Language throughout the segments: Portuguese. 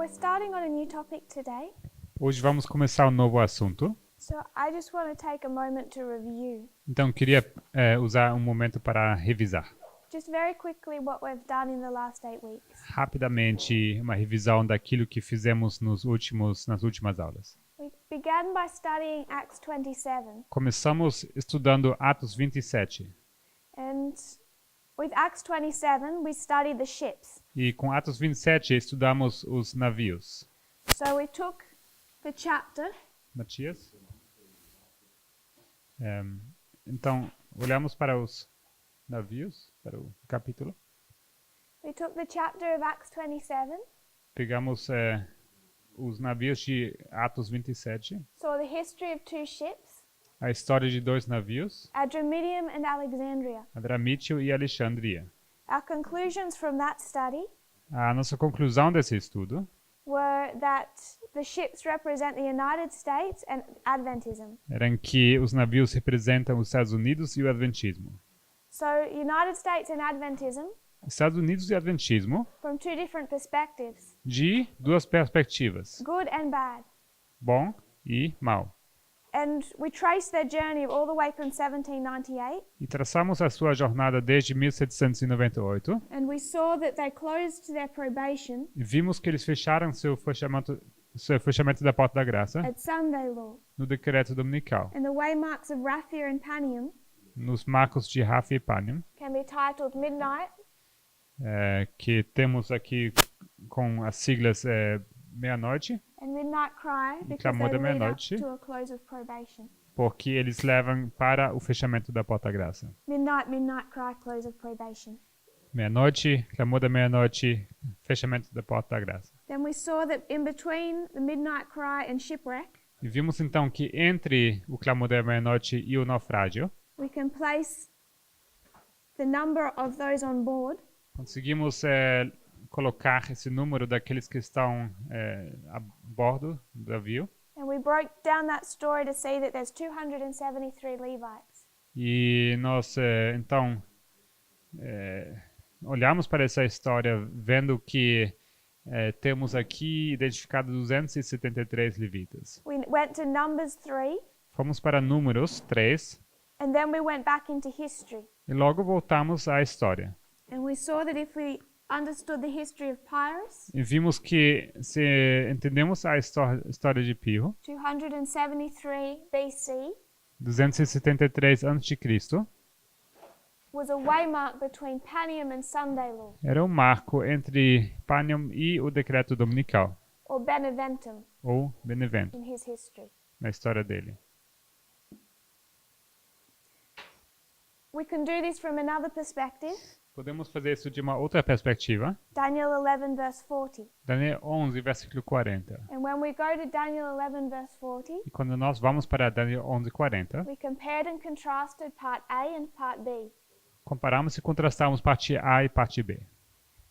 We're starting on a new topic today, Hoje vamos começar um novo assunto. so I just want to take a moment to review. Então, queria usar um momento para revisar. Just very quickly what we've done in the last 8 weeks. Rapidamente, uma revisão daquilo que fizemos nas últimas aulas. We began by studying Acts 27, Começamos estudando Atos 27. and with Acts 27 we studied the ships. E com Atos 27 estudamos os navios. So we took the chapter, Matias? Então, olhamos para os navios, para o capítulo. we took the chapter of Acts 27, Pegamos os navios de Atos 27, saw the history of 2 ships, a história de 2 navios, Adramyttium and Alexandria. Adramítio e Alexandria. Our conclusions from that study A nossa conclusão desse estudo were that the ships represent the United States and Adventism. era que os navios representam os Estados Unidos e o Adventismo. So United States and Adventism Estados Unidos e Adventismo from 2 different perspectives, de 2 perspectivas, good and bad. bom e mal. And we traced their journey all the way from 1798, E traçamos a sua jornada desde 1798 and we saw that they closed their probation e vimos que eles fecharam seu fechamento da Porta da Graça at Sunday Law, no decreto dominical. and the waymarks of Raphia and Panium Nos marcos de Rafa e Panium, can be titled Midnight, que temos aqui com as siglas meia-noite, and Midnight Cry because clamor they da lead up meia-noite. to a close of probation. porque eles levam para o fechamento da Porta da Graça. Midnight, Midnight Cry, close of probation. Meia-noite, clamor da meia-noite, fechamento da Porta da Graça. Then we saw that in between the Midnight Cry and shipwreck, E vimos então que entre o clamor da meia-noite e o naufrágio, we can place the number of those on board conseguimos colocar esse número daqueles que estão a bordo do navio. and we broke down that story to see that there's 273 Levites. E nós então olhamos para essa história vendo que temos aqui identificado 273 levitas. We went to Numbers 3 Fomos para Números 3 and then we went back into history. e logo voltamos à história. And we saw that if we understood the history of Pyrrhus, E vimos que se entendemos a história de Pirro, 273 BC 273 a.C., was a waymark between Panium and Sunday Law, era um marco entre Panium e o decreto dominical, or Beneventum ou Benevento, in his history. na história dele. We can do this from another perspective. Podemos fazer isso de uma outra perspectiva. Daniel 11 verse 40. Daniel 11, versículo 40. And when we go to Daniel 11 verse 40, E quando nós vamos para Daniel 11, 40, we compared and contrasted part A and part B. comparamos e contrastamos parte A e parte B.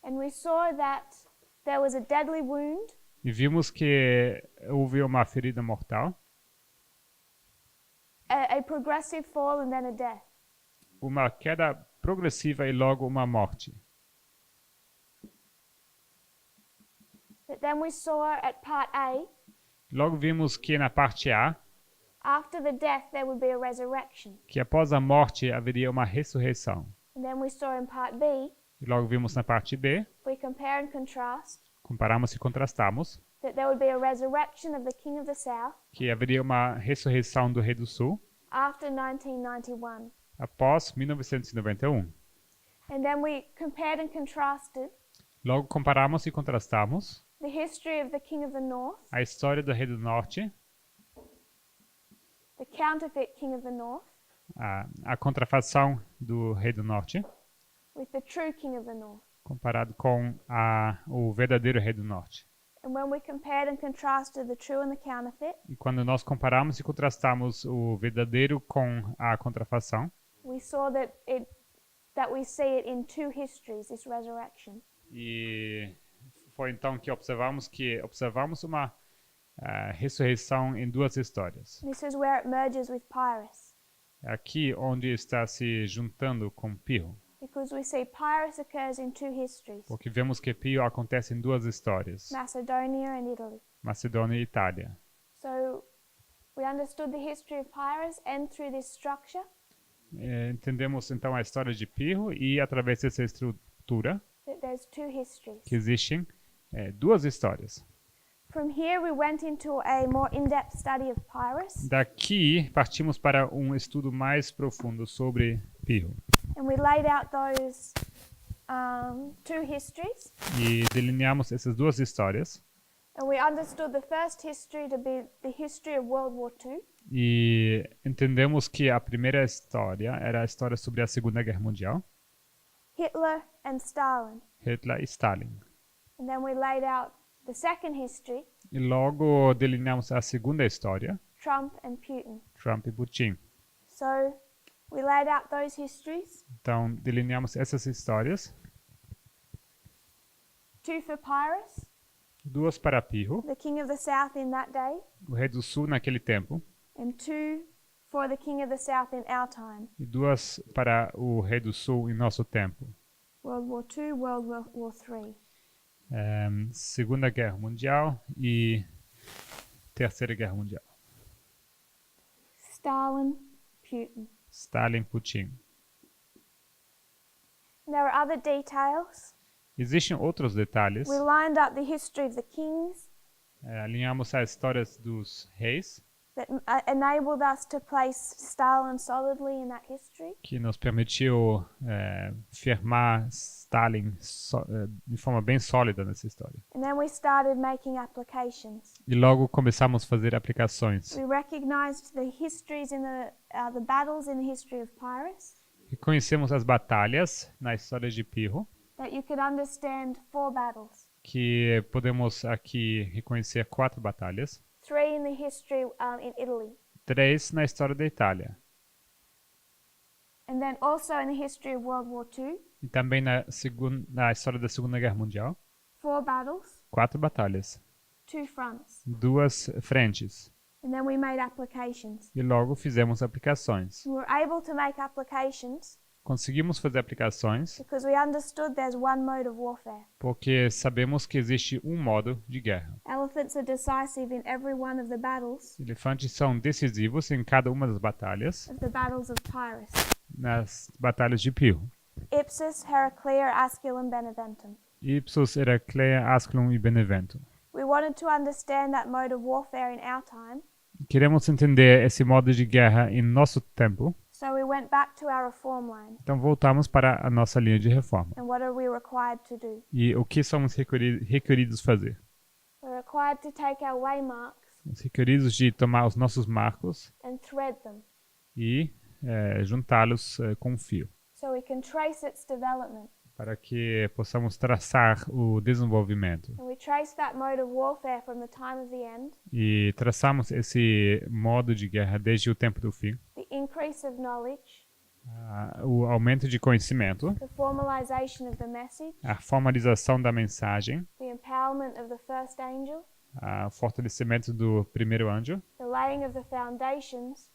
And we saw that there was a deadly wound, E vimos que houve uma ferida mortal, a progressive fall, and then a death. uma queda progressiva e logo uma morte. But then we saw at part A, Logo vimos que na parte A, after the death there would be a resurrection. que após a morte haveria uma ressurreição. And then we saw in part B, E logo vimos na parte B, if we compare and contrast, comparamos e contrastamos, that there would be a resurrection of the king of the south que haveria uma ressurreição do rei do sul after 1991. após 1991. And then we compared and contrasted Logo comparamos e contrastamos the history of the king of the north, a história do rei do norte, the counterfeit king of the north, a contrafação do rei do norte, with the true king of the north. comparado com o verdadeiro rei do norte. And when we compared and contrasted the true and the counterfeit, E quando nós comparamos e contrastamos o verdadeiro com a contrafação, we saw that we see it in 2 histories, this resurrection. e foi então que observamos uma ressurreição em 2 histórias. This is where it merges with Pyrrhus. Aqui onde está se juntando com Pirro. If because we see Pyrrhus occurs in two histories, porque vemos que Pio acontece em duas histórias, Macedonia and Italy. Macedônia e Itália. So we understood the history of Pyrrhus, and through this structure, Entendemos então a história de Pirro e através dessa estrutura that there's two histories. que existem duas histórias. From here, we went into a more in-depth study of Pyrrhus, Daqui partimos para um estudo mais profundo sobre Pirro and we laid out those two histories, e delineamos essas duas histórias and we understood the first history to be the history of World War II, e entendemos que a primeira história era a história sobre a Segunda Guerra Mundial, Hitler and Stalin. Hitler e Stalin. And then we laid out the second history, E logo delineamos a segunda história, Trump and Putin. Trump e Putin. So we laid out those histories, Então delineamos essas histórias, two for Pyrrhus, duas para Pirro, the king of the south in that day, o rei do sul naquele tempo, and two for the king of the south in our time, e duas para o rei do sul em nosso tempo. World War II, World War III. Segunda Guerra Mundial e Terceira Guerra Mundial. Stalin, Putin. Stalin, Putin. And there were other details. Existem outros detalhes. We lined up the history of the kings Alinhamos as histórias dos reis, that enabled us to place Stalin solidly in that history. que nos permitiu firmar Stalin de forma bem sólida nessa história. And then we started making applications. E logo começamos a fazer aplicações. We recognized the histories in the battles in the history of Pyrrhus, Reconhecemos as batalhas na história de Pirro, that you could understand 4 battles. que podemos aqui reconhecer 4 batalhas. 3 in the history in Italy. 3 na história da Itália. And then also in the history of World War II, E também na história da Segunda Guerra Mundial. 4 battles, 4 batalhas. 2 fronts. 2 frentes. And then we made applications. E logo fizemos aplicações. We were able to make applications Conseguimos fazer aplicações because we understood there's one mode of warfare. porque sabemos que existe um modo de guerra. Elephants are decisive in every one of the battles Elefantes são decisivos em cada uma das batalhas, of Pyrrhus. nas batalhas de Pirro. Ipsus, Heraclea, Asculum, Beneventum. Ipsos, Heraclea, Asculum e Benevento. We wanted to understand that mode of warfare in our time, Queremos entender esse modo de guerra em nosso tempo, so we went back to our reform line. então voltamos para a nossa linha de reforma. And what are we required to do? E o que somos requeridos fazer? We're required to take our waymarks Somos requeridos de tomar os nossos marcos and thread them e juntá-los com fio, so we can trace its development. para que possamos traçar o desenvolvimento. And we trace that mode of warfare from the time of the end, E traçamos esse modo de guerra desde o tempo do fim, the increase of knowledge, o aumento de conhecimento, the formalization of the message, a formalização da mensagem, the empowerment of the first angel, o fortalecimento do primeiro anjo, the laying of the foundations,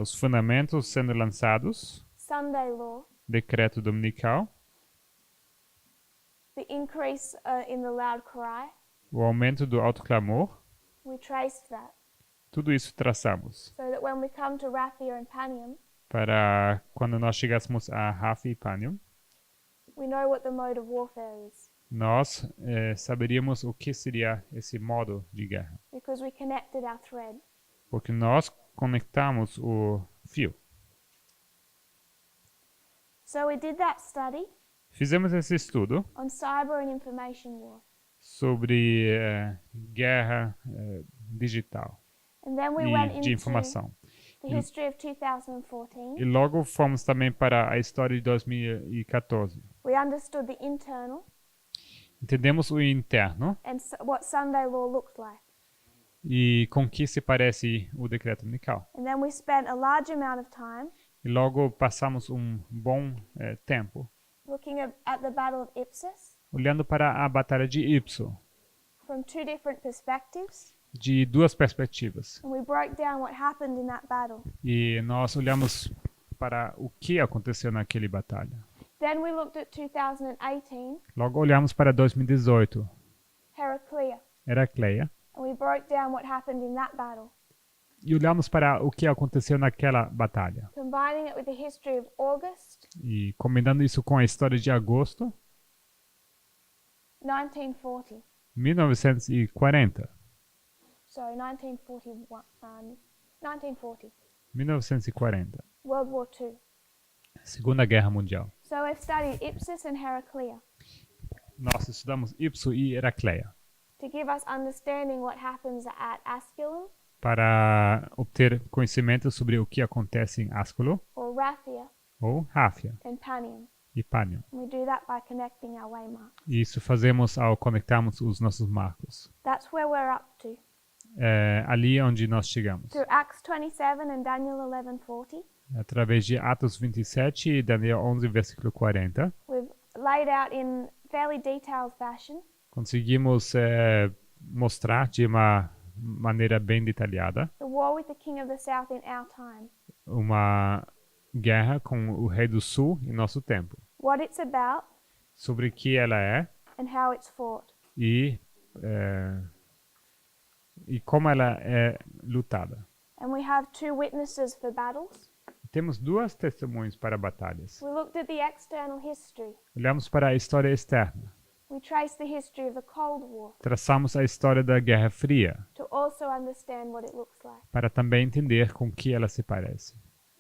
os fundamentos sendo lançados, Sunday law, decreto dominical, the increase in the loud cry. o aumento do alto clamor, We traced that tudo isso traçamos so that when we come to Raphia and Panium, para quando nós chegássemos a Rafi e Panium, we know what the mode of warfare is nós saberíamos o que seria esse modo de guerra, because we connected our thread. porque nós conectamos o fio. So we did that study Fizemos esse estudo on cyber and information war. sobre guerra digital And then we went e de into informação. the history of 2014. E logo fomos também para a história de 2014. We understood the internal Entendemos o interno and what Sunday law looked like. e com que se parece o decreto dominical. And then we spent a large amount of time E logo passamos um bom tempo looking at the Battle of Ipsus olhando para a batalha de Ipso, from 2 different perspectives. de 2 perspectivas. And we broke down what happened in that battle. E nós olhamos para o que aconteceu naquela batalha. Then we looked at 2018, Logo olhamos para 2018, Heraclea, Heracleia, and we broke down what happened in that battle, e olhamos para o que aconteceu naquela batalha. combining it with the history of August E combinando isso com a história de agosto 1940. 1940. Sorry, 1941. 1940. 1940. World War II. Segunda Guerra Mundial. So we've studied Ipsus and Heraclea Nós estudamos Ipso e Heracleia to give us understanding what happens at Asculum para obter conhecimento sobre o que acontece em Ascolo or Raphia ou Ráfia and Panium. e Panion. And we do that by connecting our waymarks. E isso fazemos ao conectarmos os nossos marcos. That's where we're up to. Ali onde nós chegamos. Through Acts 27 and Daniel 11:40, Através de Atos 27 e Daniel 11, versículo 40, we've laid out in fairly detailed fashion conseguimos mostrar de uma maneira bem detalhada the war with the king of the south in our time, uma guerra com o rei do sul em nosso tempo, what it's about, sobre o que ela é and how it's fought. e como ela é lutada. And we have two witnesses for battles. Temos duas testemunhas para batalhas. We looked at the external history. Olhamos para a história externa. We traced the history of the Cold War Traçamos a história da Guerra Fria to also understand what it looks like. para também entender com que ela se parece.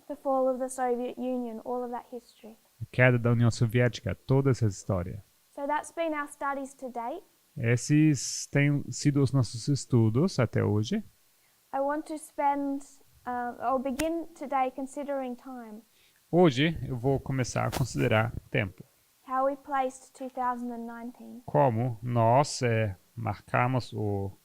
The fall of the Soviet Union, all of that history. A queda da União Soviética, toda essa história. So that's been our studies to date. Esses têm sido os nossos estudos até hoje. I want to I'll begin today considering time, Hoje eu vou começar a considerar tempo. how we placed 2019. Como nós marcamos ou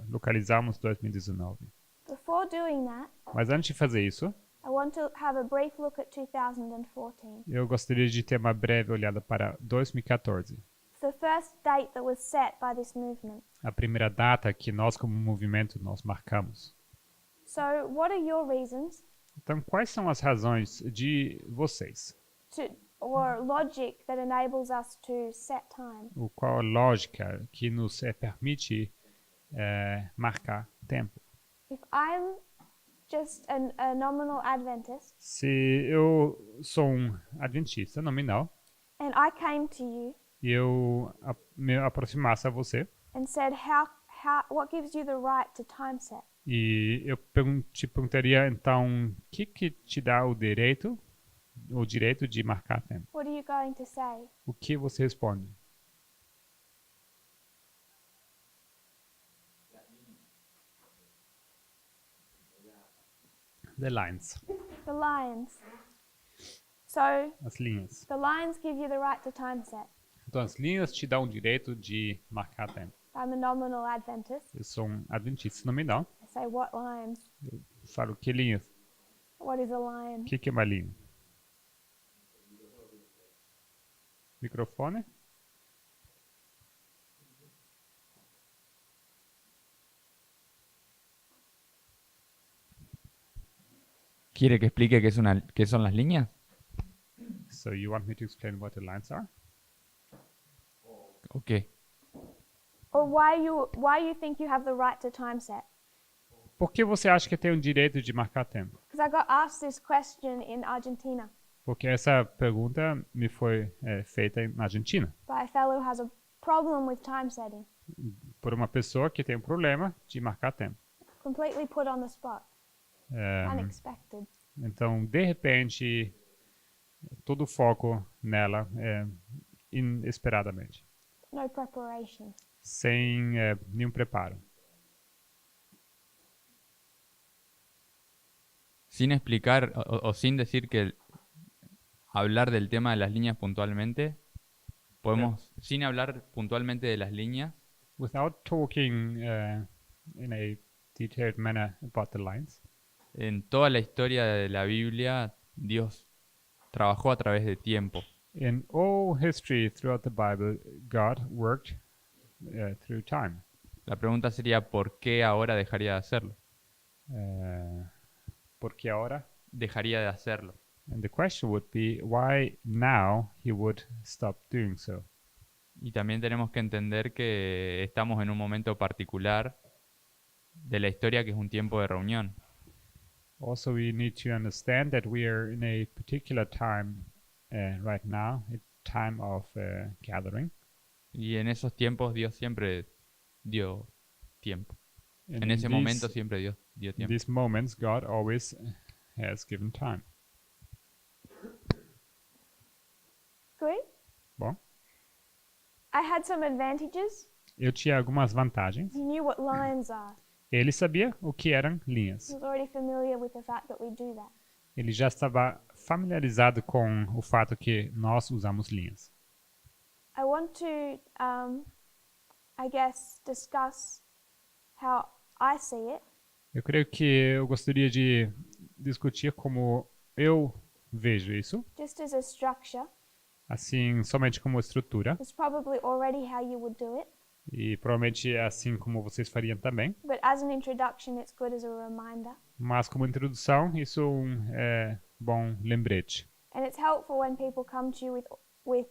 localizamos 2019. Before doing that, Mas antes de fazer isso, I want to have a brief look at 2014. eu gostaria de ter uma breve olhada para 2014. It's the first date that was set by this movement. A primeira data que nós como movimento nós marcamos. So, what are your reasons Então, quais são as razões de vocês? or logic that enables us to set time? Qual a lógica que nos permite marcar tempo? If I'm just a nominal Adventist Se eu sou um adventista nominal and I came to you e eu me aproximasse a você and said, what gives you the right to time set? e eu te perguntaria então o que te dá o direito de marcar tempo? What are you going to say? O que você responde? The lines. The lines. So, As linhas. the lines give you the right to time set. Então, as linhas te dão o direito de marcar tempo. I'm a nominal Adventist. Eu sou um adventista nominal. I say, what lines? Eu falo que linhas. What is a line? O que é uma linha? Microfone? ¿Quiere que explique qué son las líneas? So you want me to explain what the lines are? Ok. Or why you think you have the right to time set? Por que você acha que tem o direito de marcar tempo? Because I got asked this question in Argentina Porque essa pergunta me foi feita na Argentina by a fellow who has a problem with time setting, por uma pessoa que tem um problema de marcar tempo. completely put on the spot, unexpected. Então, de repente, todo o foco nela inesperadamente, No preparation. sem nenhum preparo. Sin explicar o sin decir que hablar del tema de las líneas puntualmente, podemos, sin hablar puntualmente de las líneas, Without talking in a detailed manner about the lines, en toda la historia de la Biblia, Dios trabajó a través de tiempo. in all history throughout the Bible, God worked through time. La pregunta sería, ¿por qué ahora dejaría de hacerlo? Porque ahora, Dejaría de hacerlo. And the question would be why now he would stop doing so. Y también tenemos que entender que estamos en un momento particular de la historia que es un tiempo de reunión. Also, we need to understand that we are in a particular time right now, a time of gathering. Y en esos tiempos Dios siempre dio tiempo. And En in ese momento siempre Dios dio in tiempo. these moments, God always has given time. Good. Bom, I had some advantages. eu tinha algumas vantagens. He knew what lines are. Ele sabia o que eram He linhas. was already familiar with the fact that we do that. Ele já estava familiarizado com o fato que nós usamos linhas. I want to, I guess, discuss how I see it. Eu creio que eu gostaria de discutir como eu vejo isso, Just as a structure. assim, somente como estrutura, It's probably already how you would do it. e provavelmente é assim como vocês fariam também. But as an introduction, it's good as a reminder. Mas como introdução, isso é um bom lembrete. And it's helpful when people come to you with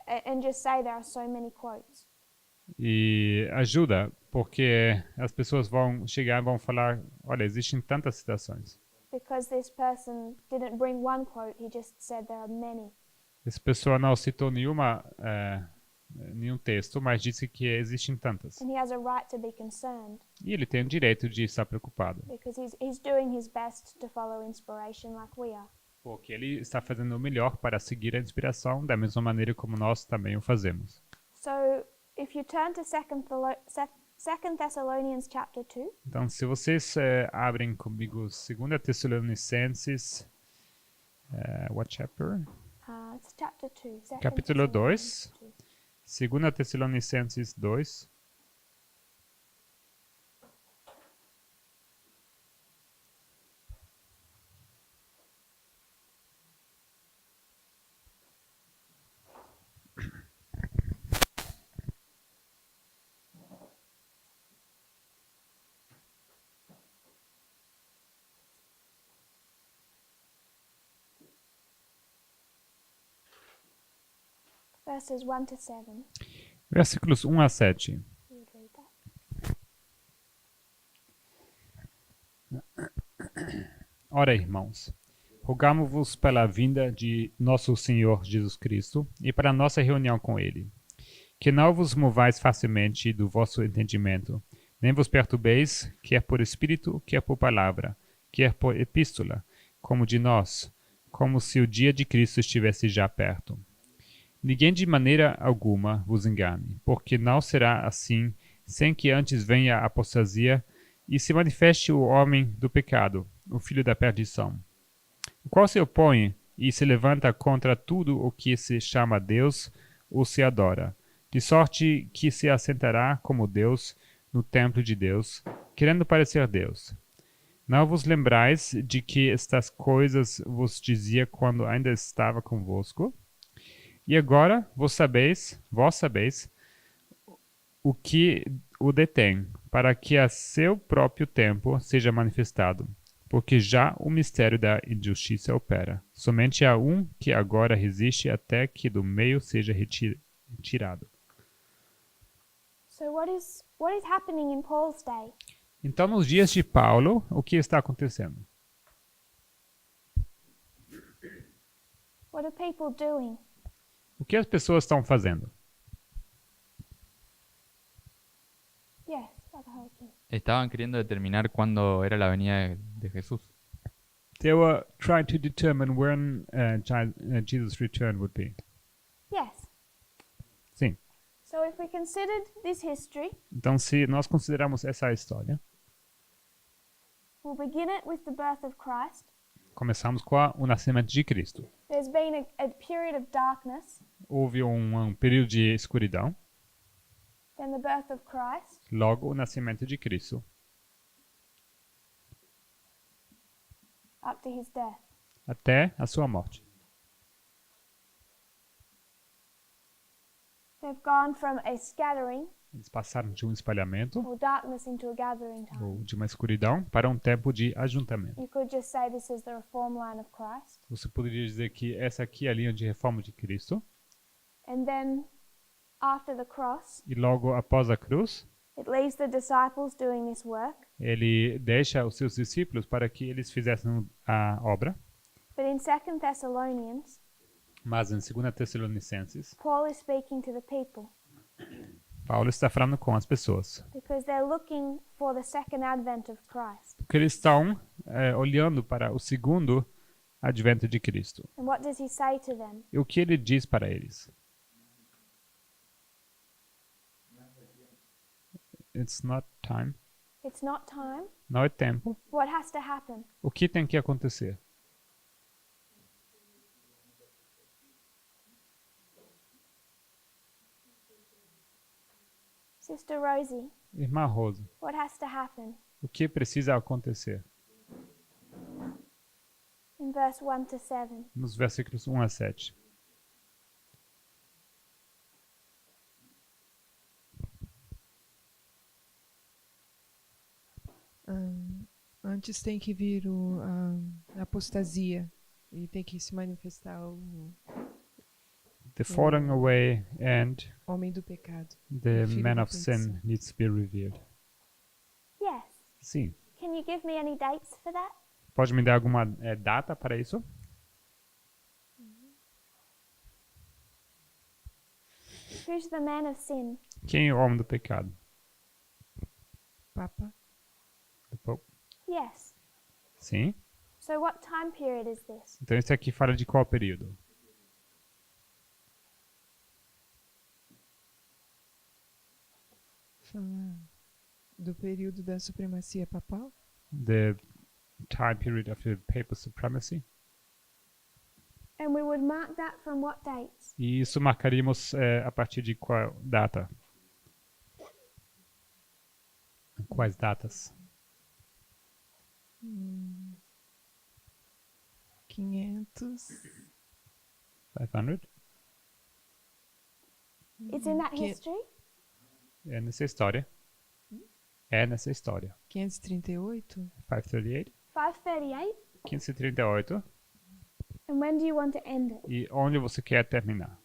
and just say there are so many quotes. E ajuda, porque as pessoas vão chegar e vão falar, olha, existem tantas citações. Because this person didn't bring one quote, he just said there are many. Essa pessoa não citou nenhum texto, mas disse que existem tantas. And he has a right to be concerned E ele tem o direito de estar preocupado, because he's doing his best to follow inspiration like we are. porque ele está fazendo o melhor para seguir a inspiração da mesma maneira como nós também o fazemos. So if you turn to 2 Thessalonians chapter 2, Então, se vocês abrem comigo 2 Tessalonicenses, what chapter? it's chapter 2. Capítulo 2. 2 Tessalonicenses 2. Verses 1 to 7. Versículos 1 a 7. You would read that. Ora, irmãos, rogamo-vos pela vinda de nosso Senhor Jesus Cristo e para a nossa reunião com Ele, que não vos movais facilmente do vosso entendimento, nem vos perturbeis, quer por espírito, quer por palavra, quer por epístola, como de nós, como se o dia de Cristo estivesse já perto. Ninguém de maneira alguma vos engane, porque não será assim, sem que antes venha a apostasia e se manifeste o homem do pecado, o filho da perdição, o qual se opõe e se levanta contra tudo o que se chama Deus ou se adora, de sorte que se assentará como Deus no templo de Deus, querendo parecer Deus. Não vos lembrais de que estas coisas vos dizia quando ainda estava convosco? E agora vós sabeis o que o detém, para que a seu próprio tempo seja manifestado, porque já o mistério da injustiça opera. Somente há um que agora resiste até que do meio seja retirado. So what is happening in Paul's day? Então, nos dias de Paulo, o que está acontecendo? What are people doing? O que as pessoas estão fazendo? Yes, Brother Joaquin. Estaban queriendo determinar cuándo era la venida de Jesús. They were trying to determine when Jesus' return would be. Yes. Sim. So if we considered this history, Então, se nós considerarmos essa história, we'll begin it with the birth of Christ. começamos com o nascimento de Cristo. There's been a period of darkness, Houve um período de escuridão, then the birth of Christ, logo o nascimento de Cristo, up to his death. até a sua morte. They've gone from a scattering Eles passaram de um espalhamento, or darkness into a gathering time. ou de uma escuridão, para um tempo de ajuntamento. You could just say this is the reform line of Christ. Você poderia dizer que essa aqui é a linha de reforma de Cristo. And then after the cross, E logo após a cruz, it leaves the disciples doing this work. ele deixa os seus discípulos para que eles fizessem a obra. But in 2 Thessalonians, Mas em 2 Tessalonicenses, Paul is speaking to the people Paulo está falando com as pessoas. because they're looking for the second advent of Christ. Porque eles estão olhando para o segundo advento de Cristo. And what does he say to them? E o que ele diz para eles? It's not time. It's not time. Não é tempo. What has to happen? O que tem que acontecer? Sister Rosie, Irmã Rosa, what has to happen? o que precisa acontecer? In verse 1 to 7. Nos versículos 1 a 7. Antes tem que vir a apostasia e tem que se manifestar o The falling away and homem do pecado. the Filho man da of sin perdição. needs to be revealed. Yes. Sim. Can you give me any dates for that? Pode me dar alguma data para isso? Who's the man of sin? Quem é o homem do pecado? Papa, The Pope. Yes. Sim. So what time period is this? Então isso aqui fala de qual período? fala do período da supremacia papal. The time period of the papal supremacy. And we would mark that from what dates? E isso marcaríamos a partir de qual data? Quais datas? 500. 500? It's in that Que- history? É nessa história. É nessa história. 538. 538? 538? 538. And when do you want to end it? E onde você quer terminar?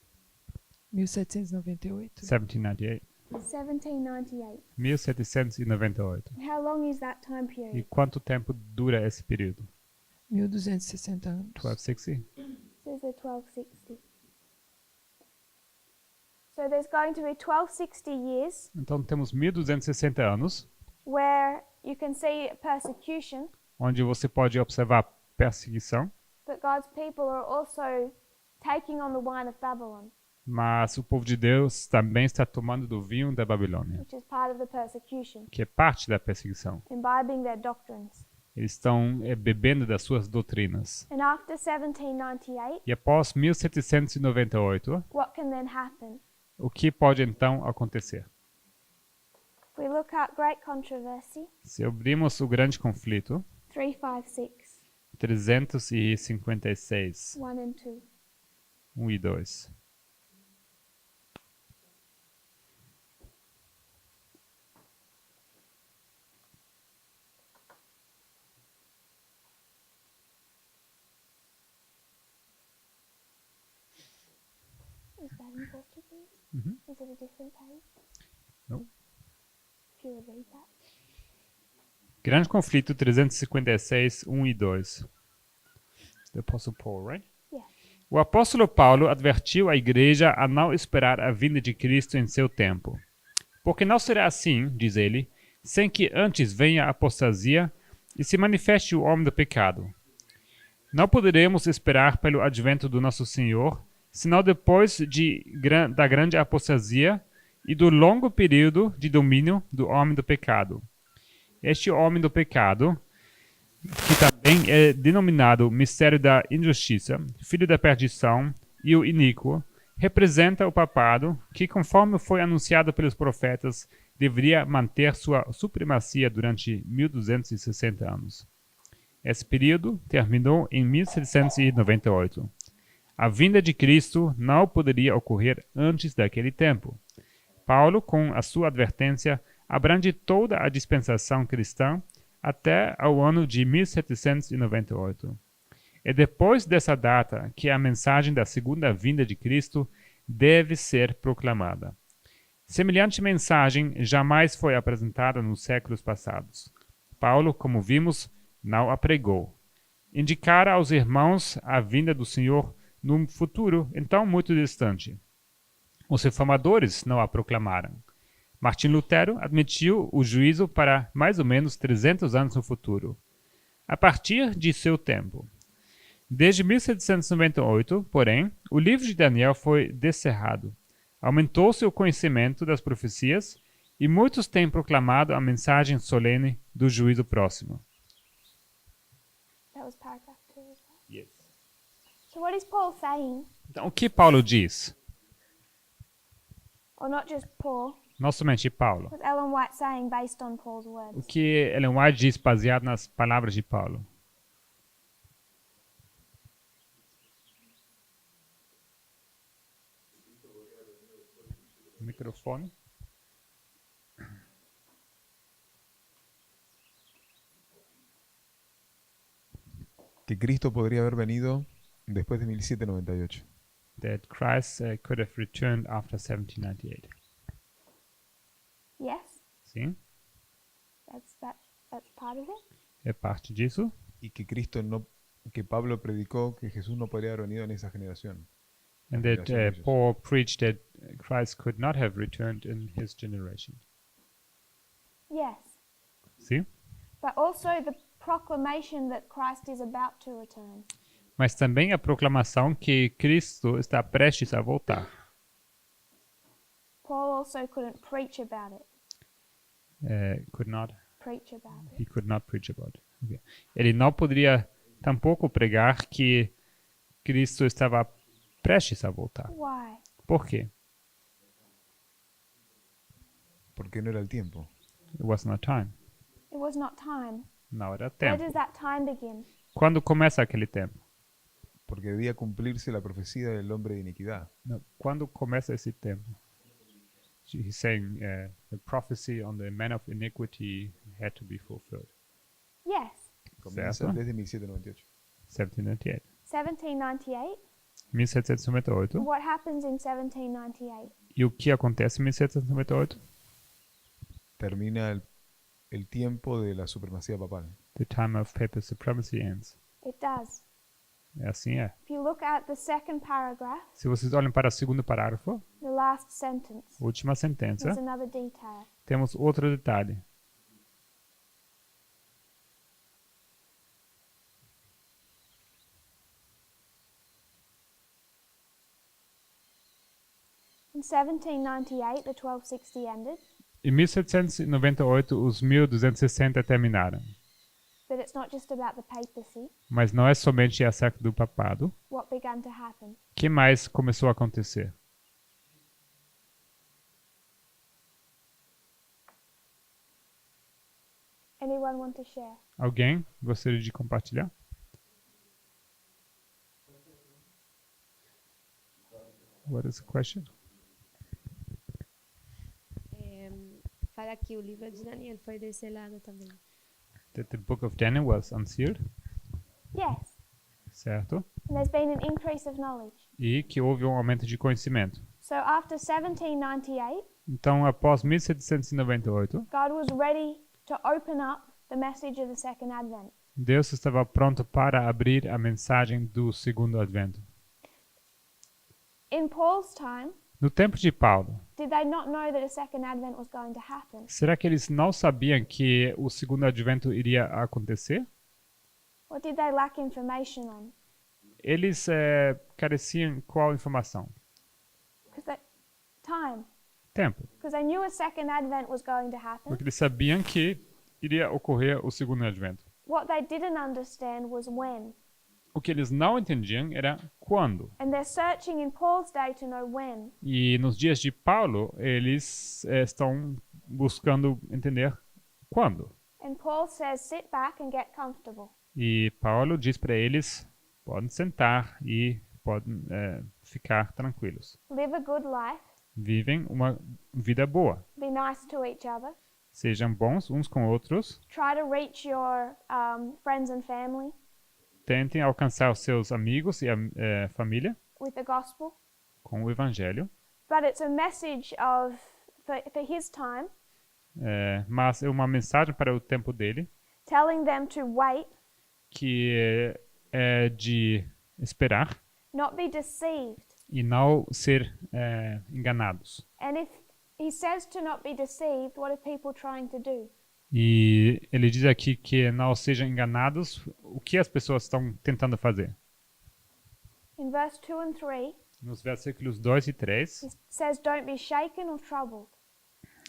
1798. 1798. 1798. 1798. How long is that time E period? quanto tempo dura esse período? 1260 anos. 1260? Says the 1260. So there's going to be 1260 years Então temos 1260 anos, where you can see persecution, onde você pode observar perseguição, but God's people are also taking on the wine of Babylon, mas o povo de Deus também está tomando do vinho da Babilônia, which is part of the persecution, que é parte da perseguição. imbibing their doctrines. Eles estão bebendo das suas doutrinas. And after 1798, E após 1798, what can then happen? o que pode então acontecer? If we look at Great Controversy, Se abrimos o grande conflito, 356, 356, 1 and 2. 1 e 2. Is that in Portuguese? Mhm. Is it a different page? No. If you would read that. Grande conflito 356, 1 e 2. The Apostle Paul, right? Yeah. O apóstolo Paulo advertiu a igreja a não esperar a vinda de Cristo em seu tempo. Porque não será assim, diz ele, sem que antes venha a apostasia e se manifeste o homem do pecado. Não poderemos esperar pelo advento do nosso Senhor, senão depois da grande apostasia e do longo período de domínio do homem do pecado. Este homem do pecado, que também é denominado mistério da injustiça, filho da perdição e o iníquo, representa o papado que, conforme foi anunciado pelos profetas, deveria manter sua supremacia durante 1260 anos. Esse período terminou em 1798. A vinda de Cristo não poderia ocorrer antes daquele tempo. Paulo, com a sua advertência, abrange toda a dispensação cristã até ao ano de 1798. É depois dessa data que a mensagem da segunda vinda de Cristo deve ser proclamada. Semelhante mensagem jamais foi apresentada nos séculos passados. Paulo, como vimos, não a pregou. Indicara aos irmãos a vinda do Senhor num futuro então muito distante. Os reformadores não a proclamaram. Martim Lutero admitiu o juízo para mais ou menos 300 anos no futuro, a partir de seu tempo. Desde 1798, porém, o livro de Daniel foi descerrado. Aumentou-se o conhecimento das profecias e muitos têm proclamado a mensagem solene do juízo próximo. That was paragraph 2 as well. Yes. So what is Paul saying? Então, o que Paulo diz? Or not just Paul, Não somente Paulo. what's Ellen White saying based on Paul's O words? que Ellen White diz baseado nas palavras de Paulo? Microfone. Que Cristo podría haber venido después de 1798. That Christ could have returned after 1798. Yes, Sim, that's part of it. é parte disso. Y que que Pablo predicó que Jesús no podría haber venido en esa generación. And that Paul preached that Christ could not have returned in his generation. Yes, Sim? but also the proclamation that Christ is about to return. Mas também a proclamação que Cristo está prestes a voltar. Paul also couldn't preach about it. Could not, Preach about it. he could not preach about it. Okay. Ele não poderia tampouco pregar que Cristo estava prestes a voltar. Why? Por quê? Porque no era el tiempo. It was not time. It was not time. Não era Where tempo. does that time begin? Quando começa aquele tempo? Porque debía cumplirse la profecía del hombre de iniquidad. No, quando começa esse tempo? He's saying the prophecy on the man of iniquity had to be fulfilled. Yes, Comienza Certo. desde 1798. 1798. 1798. 1798. What happens in 1798? E o que acontece em 1798? Termina el tiempo de la supremacía papal. The time of papal supremacy ends. It does. É assim é. If you look at the second paragraph, Se vocês olham para o segundo parágrafo, the last sentence, última sentença, there's another detail. temos outro detalhe. In 1798, the 1260 ended, Em 1798, os 1260 terminaram. but it's not just about the papacy. Mas não é somente acerca do papado. What began to happen? O que mais começou a acontecer? Anyone want to share? Alguém gostaria de compartilhar? What is the question? Fala que o livro de Daniel foi descelado também. That the book of Daniel was unsealed, Yes. certo? And there's been an increase of knowledge. E que houve um aumento de conhecimento. So after 1798, Então, após 1798, God was ready to open up the message of the second advent. Deus estava pronto para abrir a mensagem do segundo advento. In Paul's time, No tempo de Paulo, did they not know that a second advent was going to happen? será que eles não sabiam que o segundo advento iria acontecer? Or did they lack information on? Eles careciam qual informação? Time. Tempo. Because they knew a second advent was going to happen. Porque eles sabiam que iria ocorrer o segundo advento. What they didn't understand was when. O que eles não entendiam era quando. And they're searching in Paul's day to know when. E nos dias de Paulo, eles estão buscando entender quando. And Paul says, sit back and get comfortable. E Paulo diz para eles, podem sentar e podem ficar tranquilos. live a good life, Vivem uma vida boa. be nice to each other, Sejam bons uns com outros. try to reach your friends and family Tentem alcançar os seus amigos e a família with the gospel. com o evangelho. But it's a message of for his time, Mas é uma mensagem para o tempo dele, telling them to wait, que é de esperar not be deceived. e não ser enganados. And if he says to not be deceived, what are people trying to do? E ele diz aqui que não sejam enganados. O que as pessoas estão tentando fazer? In verse 2 and 3, Nos versículos 2 e 3, he says, don't be shaken or troubled.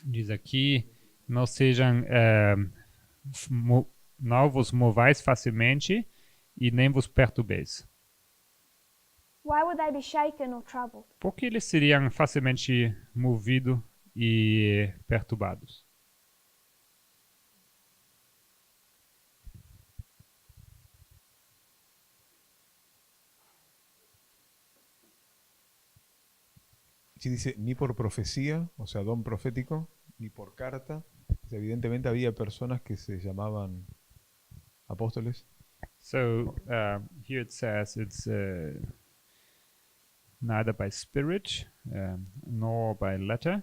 diz aqui, não sejam, não vos movais facilmente e nem vos perturbeis. Why would they be shaken or troubled? Por que eles seriam facilmente movidos e perturbados? Sí, dice, ni por profecía, o sea, don profético, ni por carta. Evidentemente había personas que se llamaban apóstoles. So here it says it's neither by spirit nor by letter,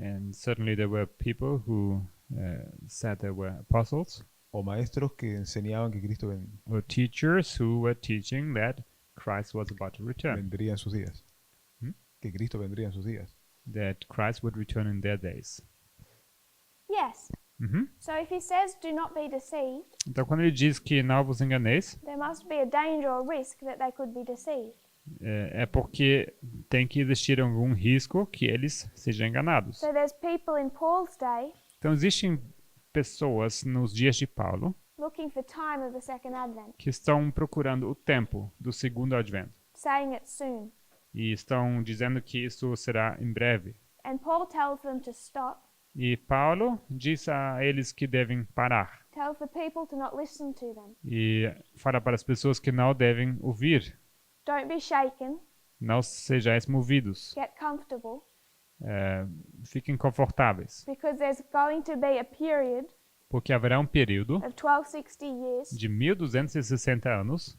and certainly there were people who said they were apostles, O maestros que enseñaban que Cristo or teachers who were teaching that Christ was about to return, vendría en sus días. ¿Mm? Que Cristo vendría en sus días. that Christ would return in their days. Yes. Uhum. So if he says do not be deceived, Então, quando ele diz que não vos enganeis, there must be a danger or risk that they could be deceived. é porque tem que existir algum risco que eles sejam enganados. So there's people in Paul's day Então, existem pessoas nos dias de Paulo looking for time of the second advent, que estão procurando o tempo do segundo advento saying it soon. e estão dizendo que isso será em breve. And Paul tells them to stop, E Paulo diz a eles que devem parar tells the people to not listen to them. e fala para as pessoas que não devem ouvir. Don't be shaken, Não sejais movidos. get comfortable, Fiquem confortáveis, because there's going to be a period porque haverá um período of 1260 years de 1260 anos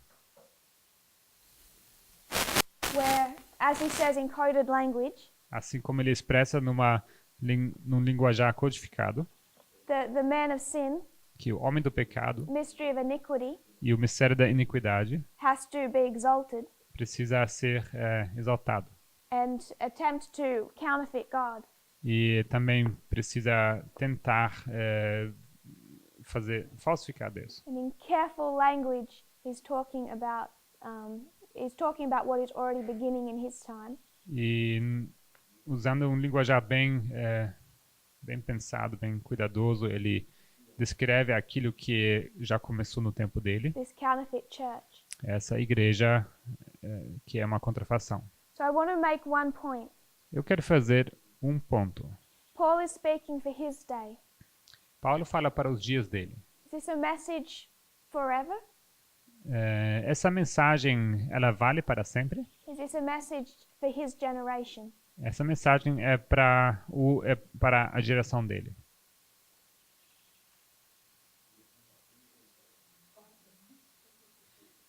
where, as he says in coded language, assim como ele expressa num linguajar codificado, the man of sin, que o homem do pecado mystery of iniquity, e o mistério da iniquidade has to be exalted precisa ser exaltado. and attempt to counterfeit God. E também precisa tentar falsificar Deus. And in careful language, he's talking about what is already beginning in his time. E usando um linguajar bem pensado, bem cuidadoso, ele descreve aquilo que já começou no tempo dele, This counterfeit church. essa igreja que é uma contrafação. So I want to make one point. Eu quero fazer um ponto. Paul is speaking for his day. Paulo fala para os dias dele. Is this a message forever? Essa mensagem, ela vale para sempre? Is this a message for his generation? Essa mensagem é para a geração dele.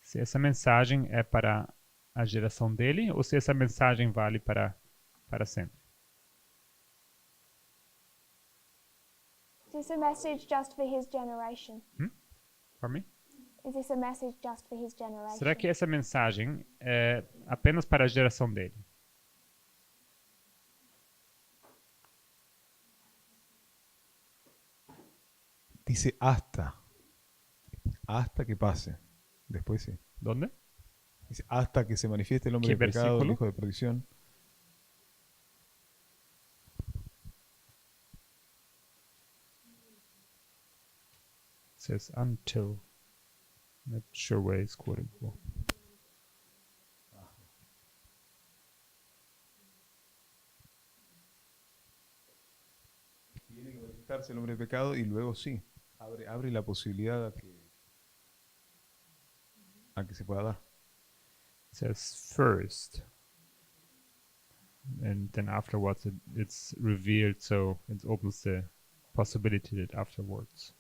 Se essa mensagem é para a geração dele ou se essa mensagem vale para sempre. Is this a message just for his generation? For me? Is this a message just for his generation? Será que essa mensagem é apenas para a geração dele? Dice hasta. Hasta que pase. Después sí. ¿Dónde? Dice hasta que se manifieste el hombre ¿Qué de pecado, el versículo? hijo de perdición. It says until. Not sure where it's quoting for. Tiene que manifestarse el hombre de pecado y luego sí. Abre la posibilidad a que se pueda dar. says first. And then afterwards it's revealed, so it opens the possibility that afterwards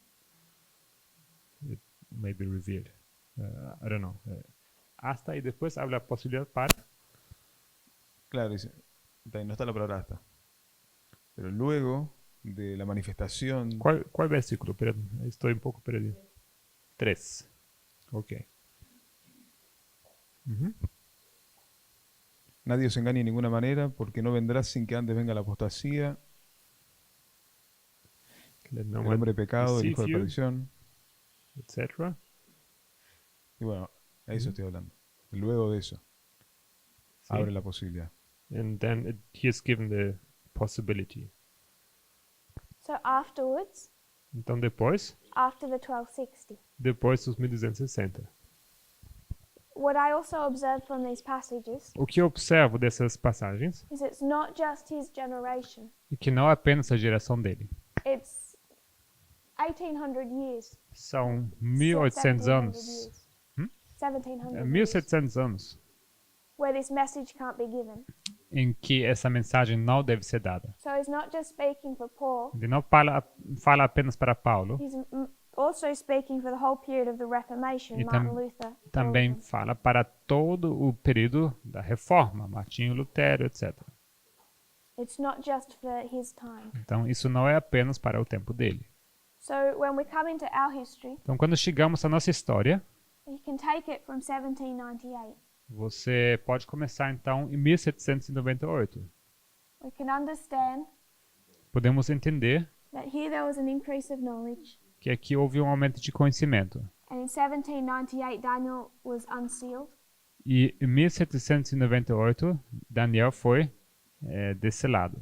it may be revealed. I don't know. Hasta y después habla posibilidad para. Claro, dice, ahí no está la palabra hasta. Pero luego de la manifestación, ¿Cuál versículo? Perdón, estoy un poco perdido. 3. Ok. Ujú. nadie os engañe de ninguna manera, porque no vendrá sin que antes venga la apostasía, Let no el one hombre de pecado, el hijo de deceive you, perdición. etc. Y bueno, a eso estoy hablando. Luego de eso, Sí. abre la posibilidad. And then he is given the possibility. So afterwards, Então depois after the 1260, dos 1260. what I also observed from these passages O que eu observo dessas passagens is it's not just his generation, é que não é apenas a geração dele. it's 1800 years. São 1800 anos. years. Hmm? 1700 years, 1700 anos where this message can't be given. em que essa mensagem não deve ser dada. So he's not just speaking for Paul, Ele não fala apenas para Paulo, he's also speaking for the whole period of the Reformation, E Martin tam- Luther. também Calvin. fala para todo o período da Reforma, Martinho Lutero, etc. It's not just for his time. Então isso não é apenas para o tempo dele. So when we come into our history, Então quando chegamos à nossa história, you can take it from 1798. você pode começar então em 1798. We can understand Podemos entender that here there was an increase of knowledge, que aqui houve um aumento de conhecimento. and in 1798 Daniel was unsealed, E em 1798, Daniel foi descelado.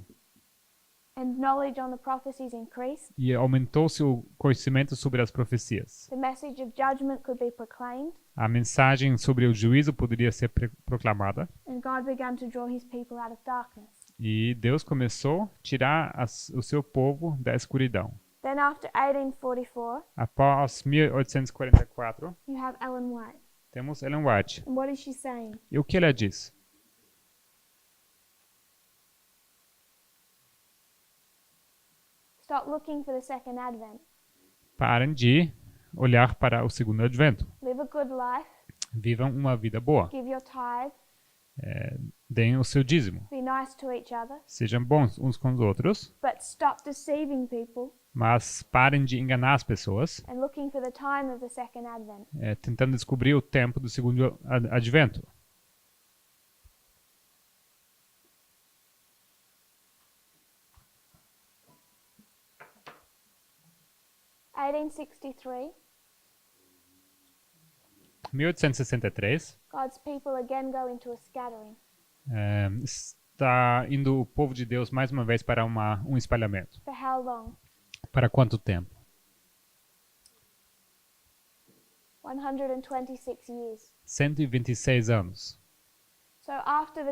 and knowledge on the prophecies increased. E aumentou-se o conhecimento sobre as profecias. The message of judgment could be proclaimed, A mensagem sobre o juízo poderia ser proclamada. and God began to draw his people out of darkness. E Deus começou a tirar o seu povo da escuridão. Then after 1844, Após 1844, you have Ellen White. temos Ellen White. And what is she saying? E o que ela diz? Stop looking for the second advent. Parem de olhar para o segundo advento. Live a good life, Vivam uma vida boa. give your tithe, Deem o seu dízimo. be nice to each other, Sejam bons uns com os outros. but stop deceiving people Mas parem de enganar as pessoas, and looking for the time of the second advent. tentando descobrir o tempo do segundo advento. In 1863, 1863, God's people again go into a scattering. está indo o povo de Deus mais uma vez para um espalhamento. For how long? Para quanto tempo? 126 years. 126 anos. So after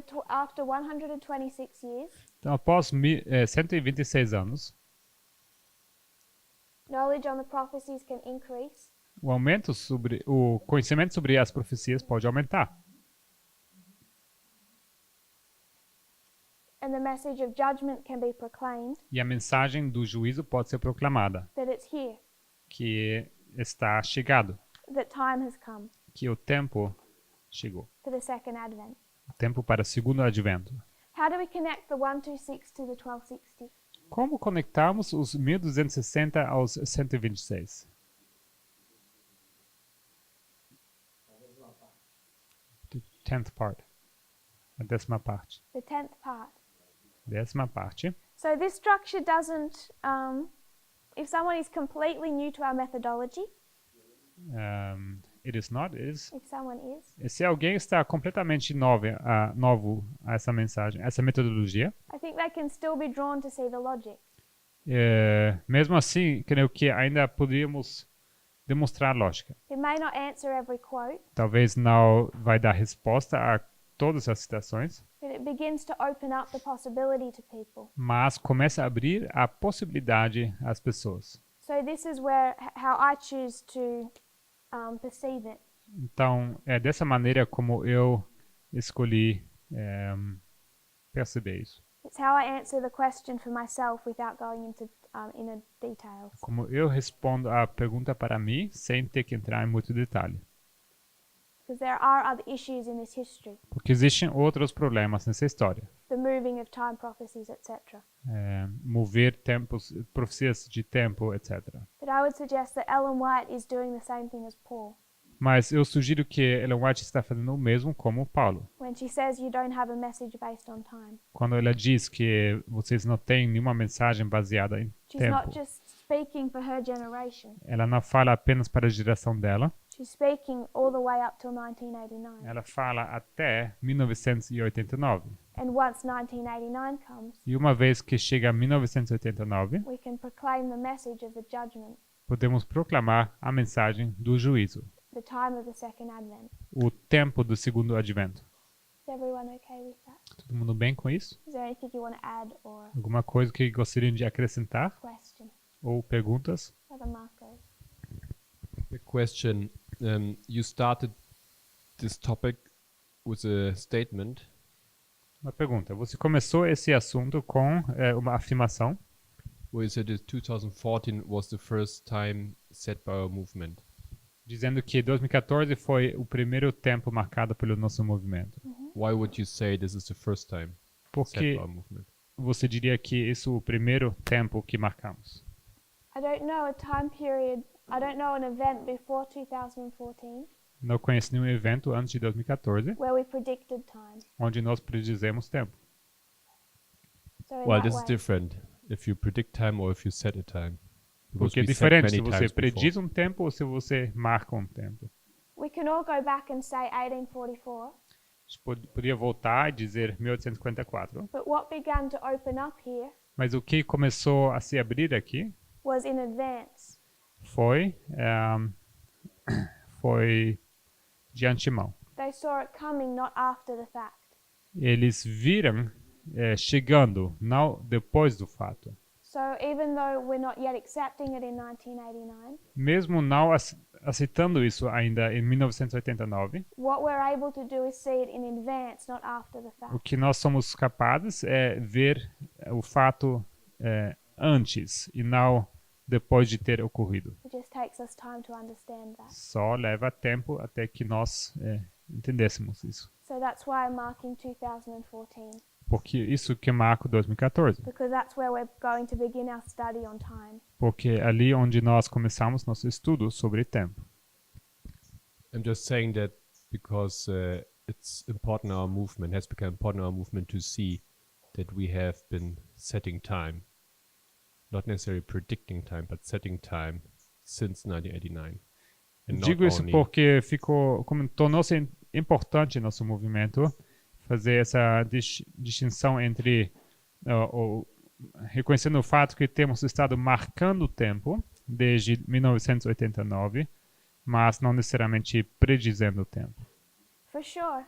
126 years, Então, após 126 anos, knowledge on the prophecies can increase, o conhecimento sobre as profecias pode aumentar. and the message of judgment can be proclaimed, E a mensagem do juízo pode ser proclamada, that it's here, que está chegado, that time has come que o tempo chegou. for the second advent. O tempo para o segundo advento. How do we connect the 126 to the 1260? Como conectarmos os 1260 aos 126? The 10th part. A 10ª parte. The 10th part. 10ª parte. So this structure doesn't, if someone is completely new to our methodology, It is not, it is. if someone is, E se alguém está completamente novo a essa mensagem, essa metodologia, I think they can still be drawn to see the logic. mesmo assim, creio que ainda poderíamos demonstrar lógica. It may not answer every quote, Talvez não vai dar resposta a todas as citações, but it begins to open up the possibility to people. mas começa a abrir a possibilidade às pessoas. So this is where how I choose to perceive it. Então, é dessa maneira como eu escolhi perceber isso. It's how I answer the question for myself without going into inner details. Como eu respondo a pergunta para mim sem ter que entrar em muito detalhe. Because there are other issues in this history, Porque existem outros problemas nessa história. the moving of time prophecies, etc. Mover tempos, profecias de tempo, etc. But I would suggest that Ellen White is doing the same thing as Paul. Mas eu sugiro que Ellen White está fazendo o mesmo como Paulo. When she says you don't have a message based on time, Quando ela diz que vocês não têm nenhuma mensagem baseada em she's tempo, not just speaking for her generation. ela não fala apenas para a geração dela, She's speaking all the way up till 1989. ela fala até 1989. And once 1989 comes, E uma vez que chega a 1989, we can proclaim the message of the judgment, podemos proclamar a mensagem do juízo, the time of the second advent. o tempo do segundo advento. Is everyone okay with that? Todo mundo bem com isso? Is there anything you want to add or Alguma coisa que gostariam de acrescentar question? ou perguntas? Brother Marcos. The question, you started this topic with a statement. Uma pergunta. Você começou esse assunto com uma afirmação Where you said that 2014 was the first time set by our movement. dizendo que 2014 foi o primeiro tempo marcado pelo nosso movimento. Why would you say this is the first time Por set que by our movement? você diria que isso é o primeiro tempo que marcamos? I don't know a time period, I don't know an event before 2014 Não conheço nenhum evento antes de 2014 where we predicted time. onde nós predizemos tempo. So in Well, that this is way, different if you predict time or if you set a time. Because Porque é we set diferente se many você times before. prediz um tempo ou se você marca um tempo. we can all go back and say 1844, A gente poderia voltar e dizer 1854, but what began to open up here mas o que começou a se abrir aqui was in advance. foi de antemão. They saw it coming, not after the fact. Eles viram chegando, não depois do fato. So even though we're not yet accepting it in 1989, Mesmo não aceitando isso ainda em 1989, what we're able to do is see it in advance, not after the o fact. que nós somos capazes é ver o fato antes e não depois de ter ocorrido. It just takes us time to understand that. Só leva tempo até que nós entendêssemos isso. So that's why I'm marking 2014, Porque isso que marca 2014. because that's where we're going to begin our study on time. Porque é ali onde nós começamos nosso estudo sobre tempo. I'm just saying that because it's important in our movement, has become important in our movement to see that we have been setting time. Not necessarily predicting time, but setting time since 1989. And not Digo isso only- porque tornou-se importante nosso movimento fazer essa distinção entre reconhecendo o fato que temos estado marcando o tempo desde 1989, mas não necessariamente predizendo o tempo. For sure.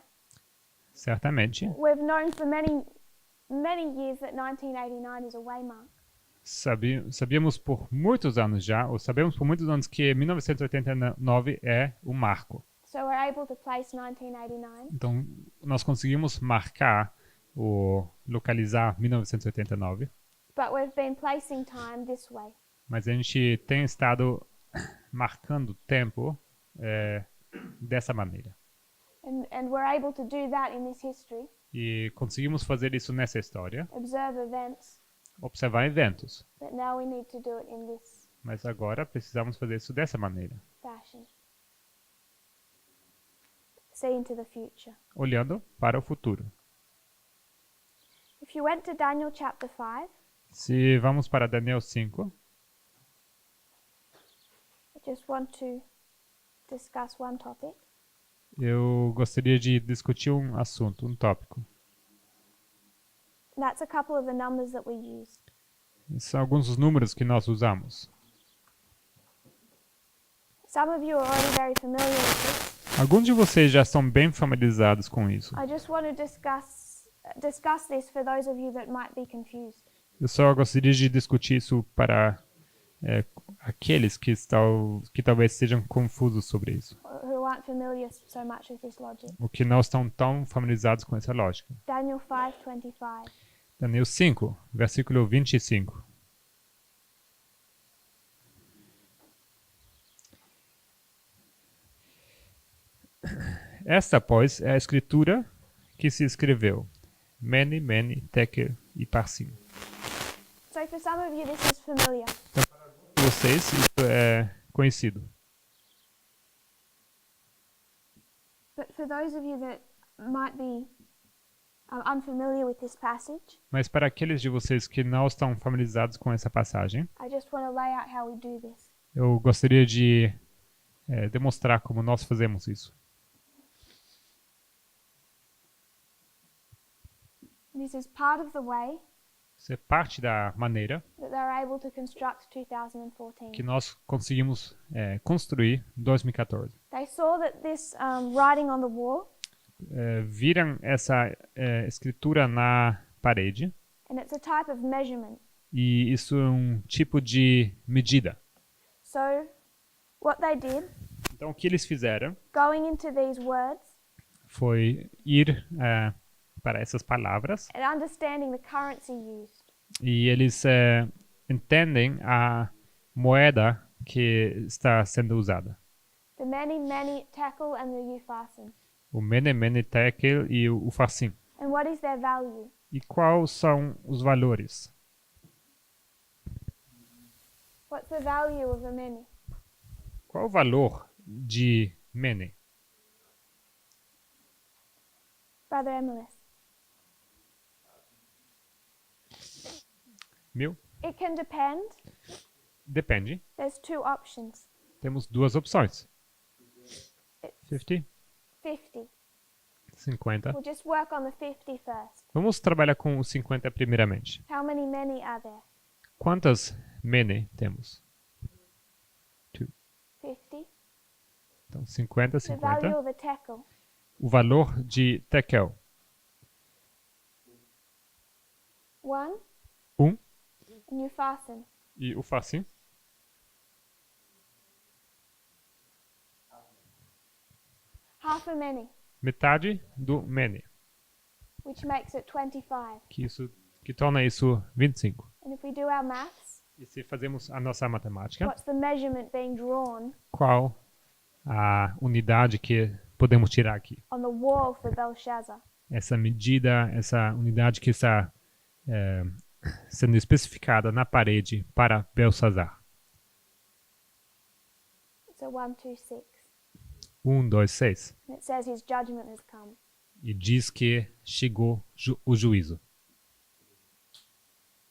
Certamente, We've known for many years that 1989 is a waymark. sabíamos por muitos anos já, ou sabemos por muitos anos que 1989 é o marco. So we're able to place 1989 Então, nós conseguimos marcar ou localizar 1989, but we've been placing time this way. mas a gente tem estado marcando tempo dessa maneira. And we're able to do that in this history, E conseguimos fazer isso nessa história, observe events, observar eventos. but now we need to do it in this Mas agora precisamos fazer isso dessa maneira, fashion. See into the future. olhando para o futuro. If you went to Daniel chapter 5, Se vamos para Daniel 5, I just want to discuss one topic. eu gostaria de discutir um assunto, um tópico. That's a couple of the numbers that we use. São alguns dos números que nós usamos. Some of you are already very familiar with this. Alguns de vocês já estão bem familiarizados com isso. I just want to discuss this for those of you that might be confused. Eu só gostaria de discutir isso para aqueles que talvez sejam confusos sobre isso. Who aren't familiar so much with this logic. ou que não estão tão familiarizados com essa lógica. Daniel 5:25. Daniel 5, versículo 25. Esta, pois, é a escritura que se escreveu. Mene, mene, tekel e parsim. So for some of you this is familiar. Para vocês, isso é conhecido. But for those of you that might be unfamiliar with this passage, Mas para aqueles de vocês que não estão familiarizados com essa passagem, I just want to lay out how we do this. eu gostaria de demonstrar como nós fazemos isso. This is part of the way Isso é parte da maneira that they're able to construct 2014. que nós conseguimos construir 2014. They saw that this writing on the wall, Viram essa escritura na parede and it's a type of measurement. e isso é um tipo de medida. So what they did, Então o que eles fizeram going into these words foi ir para essas palavras and understanding the currency used, e eles entendem a moeda que está sendo usada. the many tekel and the upharsin. O mene, mene, tekel e o farsim. And what is their value? E quais são os valores? What's the value of a many? Qual o valor de mene? Brother Emilis. 1000? It can depend. Depende. There's two options. Temos duas opções. It's 50, 50. 50. We'll just work on the 50 first. Vamos trabalhar com os 50 primeiramente. How many are there? Quantas mene temos? 50. Então, 50, The value 50. of a tekel. O valor de tekel. 1. 1. And upharsin. E o farsim? Half a many, Metade do mene. which makes it 25. Que torna isso 25. And if we do our maths, E se fazemos a nossa matemática, what's the measurement being drawn qual a unidade que podemos tirar aqui? on the wall for Belshazzar? Essa medida, essa unidade que está sendo especificada na parede para Belsazar. It's a 126. 1, 2, 6. And it says his judgment has come. E diz que chegou o juízo.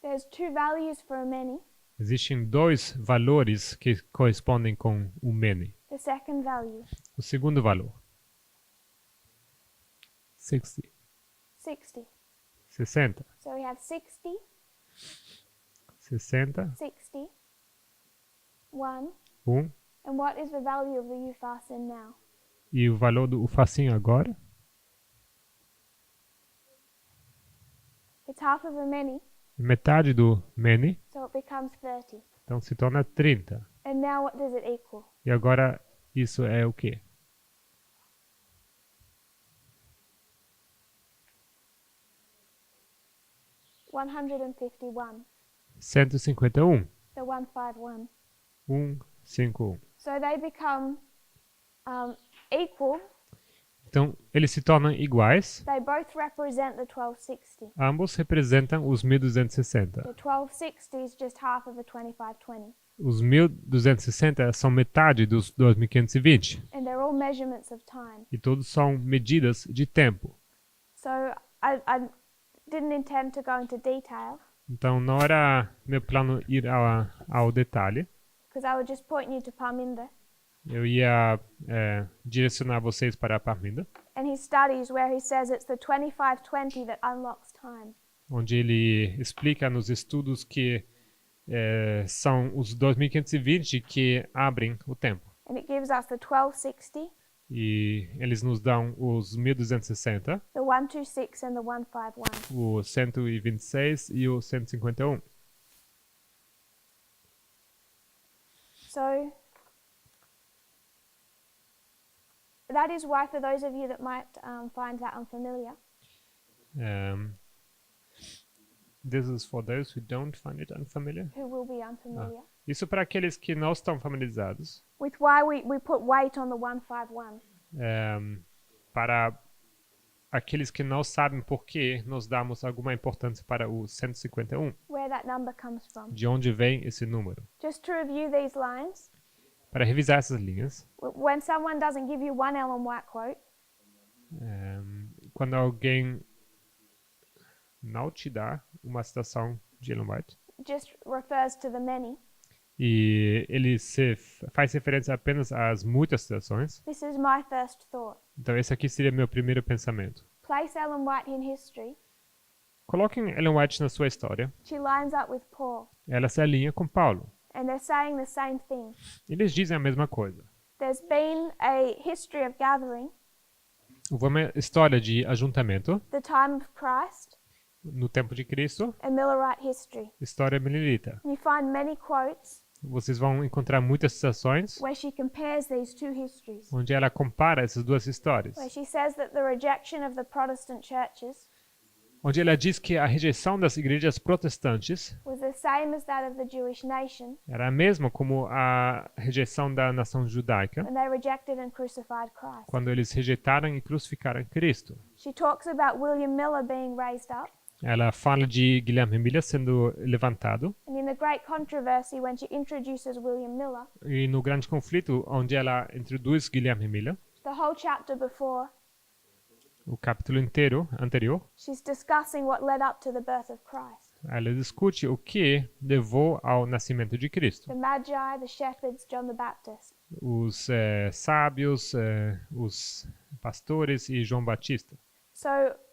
There's two values for a many. Existem dois valores que correspondem com o mene. The second value, O segundo valor. 60. 60. 60. So we have 60, 60. 60, 1. 1. And what is the value of the upharsin now? E o valor do facinho agora? It's half of a many, Metade do mene. so it becomes 30. Então se torna 30. And now what does it equal? E agora isso é o quê? $151. 151. The 151. 151. So they become equal. Então eles se tornam iguais. They both represent the 1260. Ambos representam os 1260. The 1260 is just half of a 2520. Os 1260 são metade dos 2520. And they're all measurements of time. E todos são medidas de tempo. So I didn't intend to go into detail Então não era meu plano ir ao detalhe. because I would just point you to Parminder Eu ia direcionar vocês para a Parminda, and his studies where he says it's the 2520 that unlocks time. onde ele explica nos estudos que são os 2520 que abrem o tempo. And it gives us the 1260, E eles nos dão os 1260, the 126 and the 151. o 126 e o 151. So that is why, for those of you that might find that unfamiliar, This is for those who don't find it unfamiliar. who will be unfamiliar, Isso para aqueles que não estão familiarizados. with why we put weight on the 151. Para aqueles que não sabem por que nós damos alguma importância para o 151. Where that number comes from. De onde vem esse número? Just to review these lines, Para revisar essas linhas, when someone doesn't give you one Ellen White quote, quando alguém não te dá uma citação de Ellen White, just refers to the many. e ele faz referência apenas às muitas citações, This is my first thought. então esse aqui seria meu primeiro pensamento. Place Ellen White in history. Coloquem Ellen White na sua história. She lines up with Paul, Ela se alinha com Paulo. and they're saying the same thing. Eles dizem a mesma coisa. There's been a history of gathering, Houve uma história de ajuntamento the time of Christ, no tempo de Cristo, and Millerite history. história milenita. You find many quotes Vocês vão encontrar muitas citações where she compares these two histories, onde ela compara essas duas histórias. where she says that the rejection of the Protestant churches Onde ela diz que a rejeição das igrejas protestantes was the same as that of the Jewish nation era a mesma como a rejeição da nação judaica, when they rejected and crucified Christ. quando eles rejeitaram e crucificaram Cristo. She talks about William Miller being raised up, Ela fala de Guilherme Miller sendo levantado, and in the great controversy when she introduces William Miller, e no grande conflito onde ela introduz Guilherme Miller, the whole chapter before, o capítulo inteiro anterior, she's discussing what led up to the birth of Christ. ela discute o que levou ao nascimento de Cristo. The Magi, the shepherds, John the Baptist. Os sábios, os pastores e João Batista. So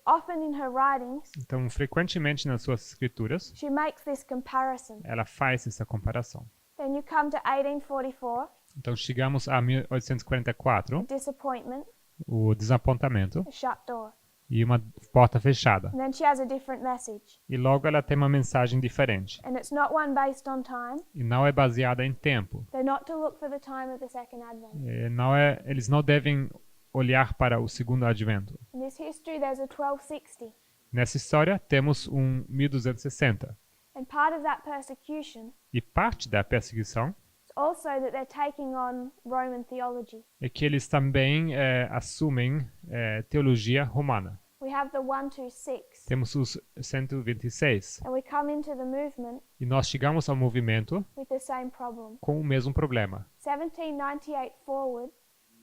often in her writings, Então, frequentemente nas suas escrituras, she makes this comparison. ela faz essa comparação. Then you come to 1844, Então, chegamos a 1844, disappointment, o desapontamento a shut door. e uma porta fechada. And then she has a different message. E logo ela tem uma mensagem diferente. And it's not one based on time. E não é baseada em tempo. They're not to look for the time of the second advent. Eles não devem olhar para o segundo advento. In this history, there's a 1260. Nessa história, temos um 1260. And part of that persecution E parte da perseguição is also that they're taking on Roman theology. é que eles também assumem teologia romana. We have the 126. Temos os 126. And we come into the movement E nós chegamos ao movimento with the same problem. com o mesmo problema. 1798 forward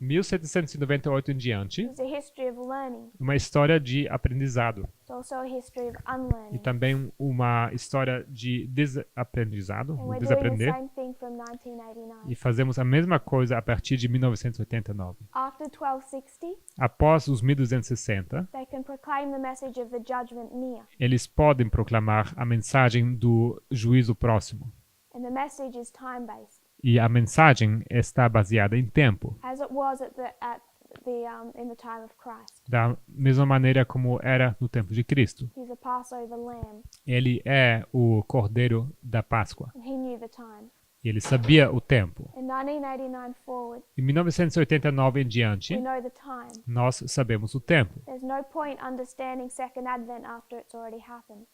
1798 em diante, is a history of learning. uma história de aprendizado. It's also a history of E unlearning. também uma história de desaprendizado, And we're doing the desaprender. same thing from 1989. E fazemos a mesma coisa a partir de 1989. After 1260, Após os 1260, they can proclaim the message of the judgment near. eles podem proclamar a mensagem do juízo próximo. And the message is time-based, E a mensagem está baseada em tempo, as it was in the time of Christ. da mesma maneira como era no tempo de Cristo. He's a Passover lamb, Ele é o Cordeiro da Páscoa. and he knew the time. E ele sabia o tempo. In 1989 forward, Em 1989 em we diante, know the time. nós sabemos o tempo. There's no point understanding Second Advent after it's already happened.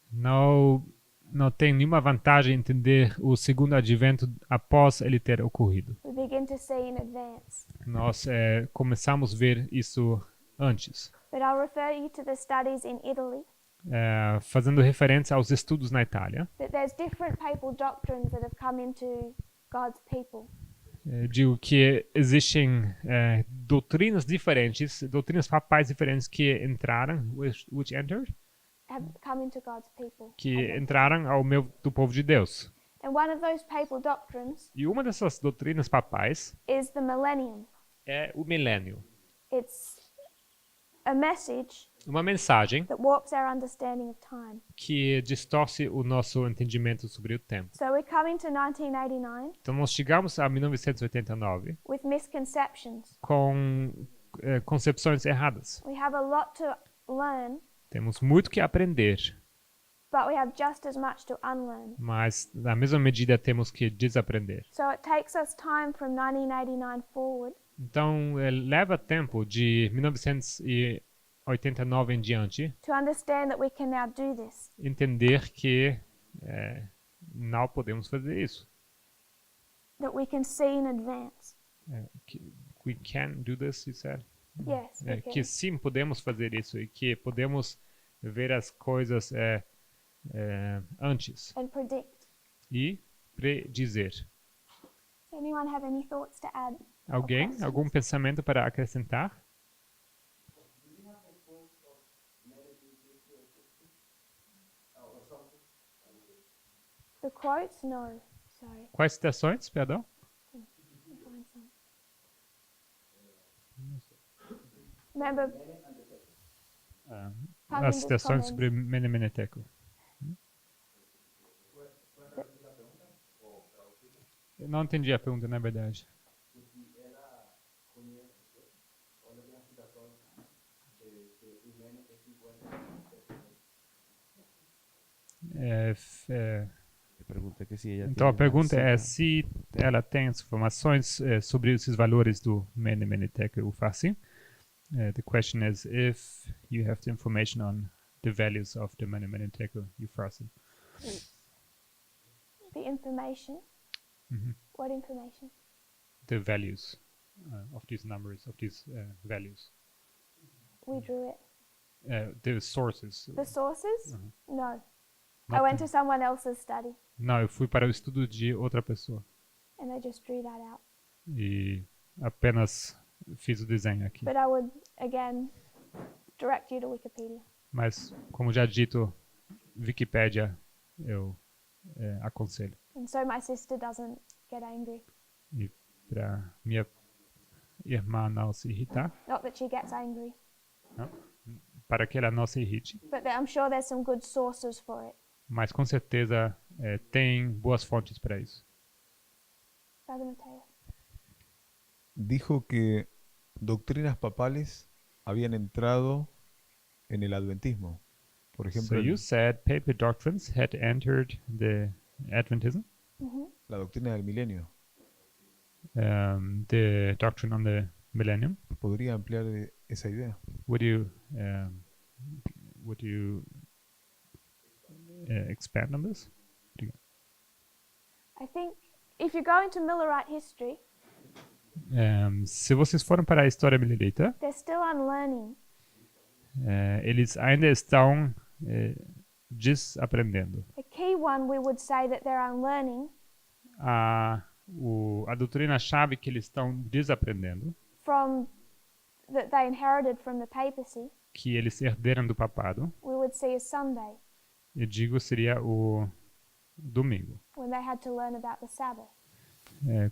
Não tem nenhuma vantagem em entender o segundo advento após ele ter ocorrido. We begin to see in advance. Nós começamos a ver isso antes. But I'll refer you to the studies in Italy, Fazendo referência aos estudos na Itália, that there's different papal doctrines that have come into God's people. digo que existem doutrinas diferentes, doutrinas papais diferentes que entraram, which entered, Have come into God's people. que entraram ao meio do povo de Deus. And one of those papal doctrines E uma dessas doutrinas papais is the millennium. é o milênio. It's a message Uma mensagem that warps our understanding of time. que distorce o nosso entendimento sobre o tempo. So we come into 1989 Então nós chegamos a 1989 with misconceptions. com concepções erradas. We have a lot to learn Temos muito que aprender but we have just as much to unlearn. mas na mesma medida temos que desaprender. So it takes us time from 1989 forward Então, leva tempo de 1989 em diante to understand that we can now do this. entender que não podemos fazer isso. That we can see in advance. We can do this, you said? Yes, we can. Que sim, podemos fazer isso e que podemos ver as coisas antes And predict. e predizer. Does anyone have any thoughts to add? Alguém? Algum pensamento para acrescentar? The quotes? No. Sorry. Quais citações, perdão? I'll find some. Remember, As citações sobre Mene Mene Tekel. Eu não entendi a pergunta, na verdade. Pergunta que se ella Então a tiene pergunta é cita. se ela tem as informações sobre esses valores do Mene Mene Tekel Upharsin. The question is if you have the information on the values of the Mene Mene Tekel Upharsin. the information. Mhm. What information? The values of these numbers, of these values. We drew it. The sources. The sources? No. I Not went the- to someone else's study Não, eu fui para o estudo de outra pessoa and I just drew that out. e apenas fiz o desenho aqui. But I would, again, direct you to Wikipedia. Mas, como já dito, Wikipédia eu aconselho. And so my sister doesn't get angry. E para minha irmã não se irritar, Not that she gets angry, para que ela não se irrite, but I'm sure there's some good sources for it. mas com certeza tem boas fontes para isso. Brother Mateo. Dijo que doctrinas papales habían entrado en el adventismo. Por ejemplo, So you said papal doctrines had entered the Adventism, la doctrina del milenio. the doctrine on the millennium. ¿Podría ampliar esa idea? Would you expand on this? I think if you go into Millerite history, Se vocês forem para a história millerita, they're still unlearning. eles ainda estão desaprendendo. A key one we would say that they're unlearning A doutrina-chave que eles estão desaprendendo, from that they inherited from the papacy, que eles herderam do papado, we would see as Sunday, eu digo seria o domingo, when they had to learn about the Sabbath.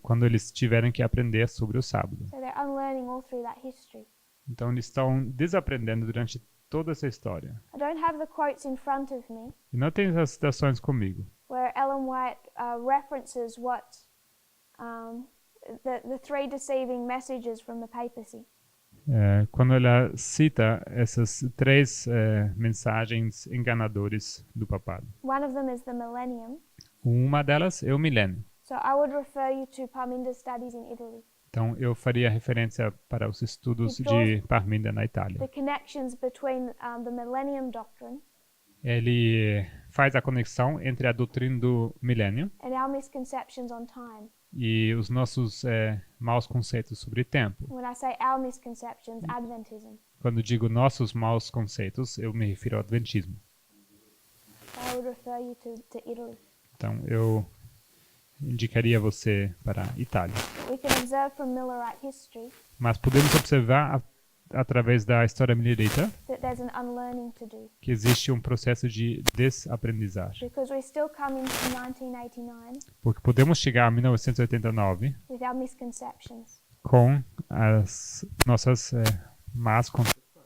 quando eles tiveram que aprender sobre o sábado. So they're unlearning all through that history. Então eles estão desaprendendo durante toda essa história. I don't have the quotes in front of me E não tem essas citações comigo, where Ellen White references what the three deceiving messages from the papacy. quando ela cita essas três mensagens enganadoras do papado. One of them is the millennium. Uma delas é o milênio. So I would refer you to Parminder's studies in Italy. Então eu faria referência para os estudos de Parminda na Itália. The connections between the millennium doctrine Ele faz a conexão entre a doutrina do milênio and our misconceptions on time. e os nossos maus conceitos sobre tempo. When I say our misconceptions, Adventism. Quando digo nossos maus conceitos, eu me refiro ao Adventismo. I would refer you to Italy. Então eu indicaria você para a Itália. We can observe from Millerite history Mas podemos observar através da história millerita that there's an unlearning to do, que existe um processo de desaprendizagem. because we still come into 1989 Porque podemos chegar a 1989 with our misconceptions com as nossas más concepções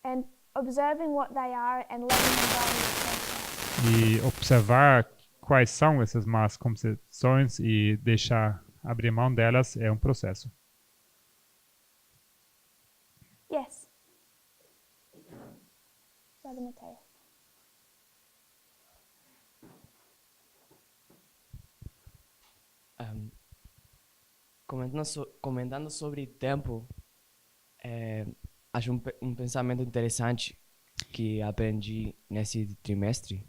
and observing what they are and letting them go in the process. e observar quais são essas más concepções e deixar abrir mão delas é um processo. Yes. Brother Mateo. Comentando sobre tempo, acho um pensamento interessante que aprendi nesse trimestre.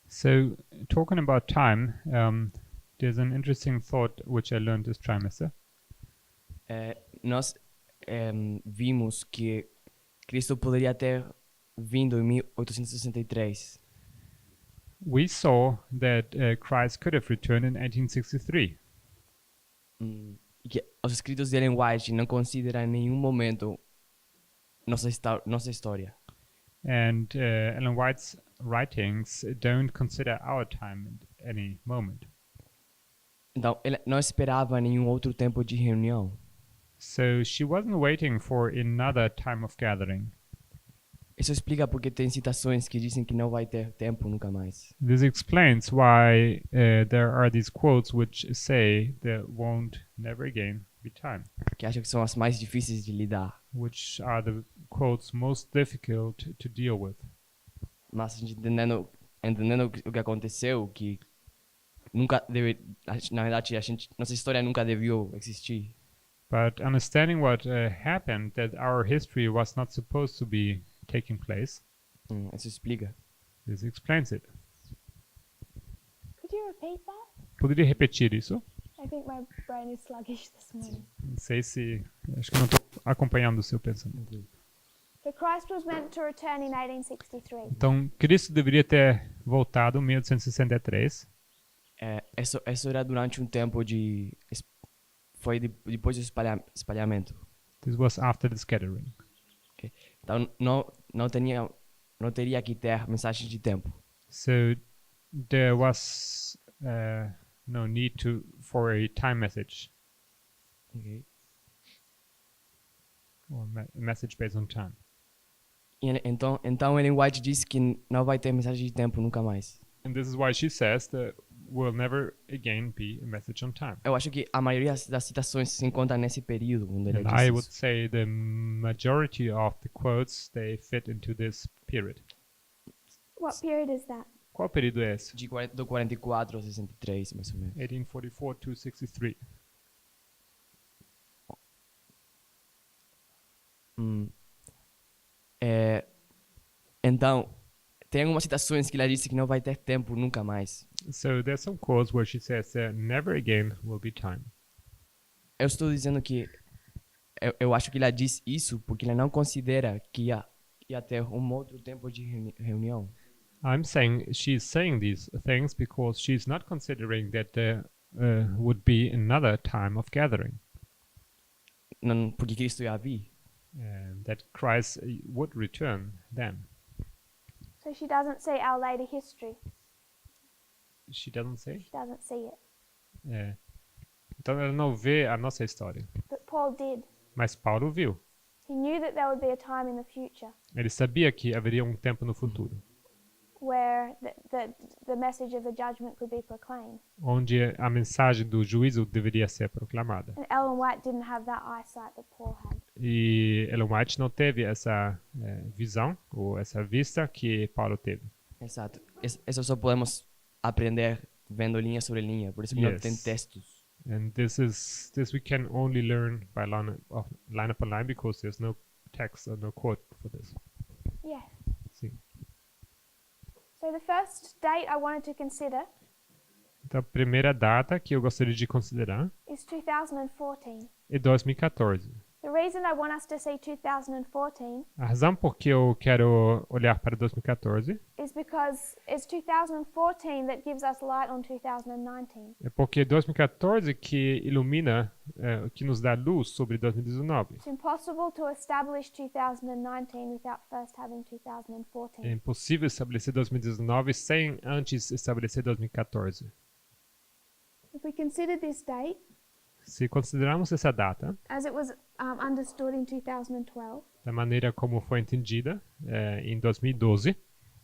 So, talking about time, there's an interesting thought which I learned this trimester. Nós vimos que Cristo poderia ter vindo em 1863. We saw that Christ could have returned in 1863. E que os escritos de Ellen White não consideram em nenhum momento nossa história. And Ellen White's writings don't consider our time at any moment. Então, ele não esperava nenhum outro tempo de reunião. So she wasn't waiting for another time of gathering. Isso explica porque tem citações que dizem que não vai ter tempo nunca mais. This explains why there are these quotes which say there won't never again be time, Que acho que são as mais difíceis de lidar. which are the quotes most difficult to deal with. Mas a gente entendendo o que aconteceu, que nunca deve, na verdade, nossa história nunca devia existir. But understanding what happened, that our history was not supposed to be taking place, Isso explica. this explains it. Could you repeat that? Poderia repetir isso? I think my brain is sluggish this morning. Não sei se... Acho que não estou acompanhando o seu pensamento. So Christ was meant to return in 1863. Então, Cristo deveria ter voltado em 1863. Isso era durante um tempo de... Foi depois do espalhamento. This was after the scattering. Então, não teria que ter mensagem de tempo. So there was no need for a time message Ok? or message based on time. Então Ellen White disse que não vai ter mensagem de tempo nunca mais. And this is why she says that will never again be a message on time. Eu acho que a maioria das citações se encontra nesse período onde ele And disse I would isso. say the majority of the quotes, they fit into this period. What period is that? Qual período é esse? Do 44 ao 63, mais ou menos. 1844 to 63. Então, tem algumas citações que ela disse que não vai ter tempo nunca mais. So there's some quotes where she says that never again will be time. Eu estou dizendo que eu acho que ela diz isso porque ela não considera que ia ter um outro tempo de reunião. I'm saying she's saying these things because she's not considering that there would be another time of gathering, Não, porque Cristo ia vir. that Christ would return then. So she doesn't see our later history. She doesn't say. She doesn't see it. Então ela não vê a nossa história, But Paul did. mas Paulo viu. He knew that there would be a time in the future Ele sabia que haveria um tempo no futuro, where the message of the judgment could be proclaimed. onde a mensagem do juízo deveria ser proclamada. And Ellen White didn't have that eyesight that Paul had. E Ellen White não teve essa visão ou essa vista que Paulo teve. Exato. Isso só podemos aprender vendo linha sobre linha. Por isso que não Yes. tem textos. And this we can only learn by line upon line because there's no text or no quote for this. Yes. Sim. So the first date I wanted to consider Então a primeira data que eu gostaria de considerar is 2014. é 2014. The reason I want us to see 2014 A razão por que eu quero olhar para 2014 is because it's 2014 that gives us light on 2019. é porque 2014 que ilumina, que nos dá luz sobre 2019. It's impossible to establish 2019 without first having 2014. É impossível estabelecer 2019 sem antes estabelecer 2014. If we consider this date Se considerarmos essa data as it was understood in 2012, da maneira como foi entendida em 2012,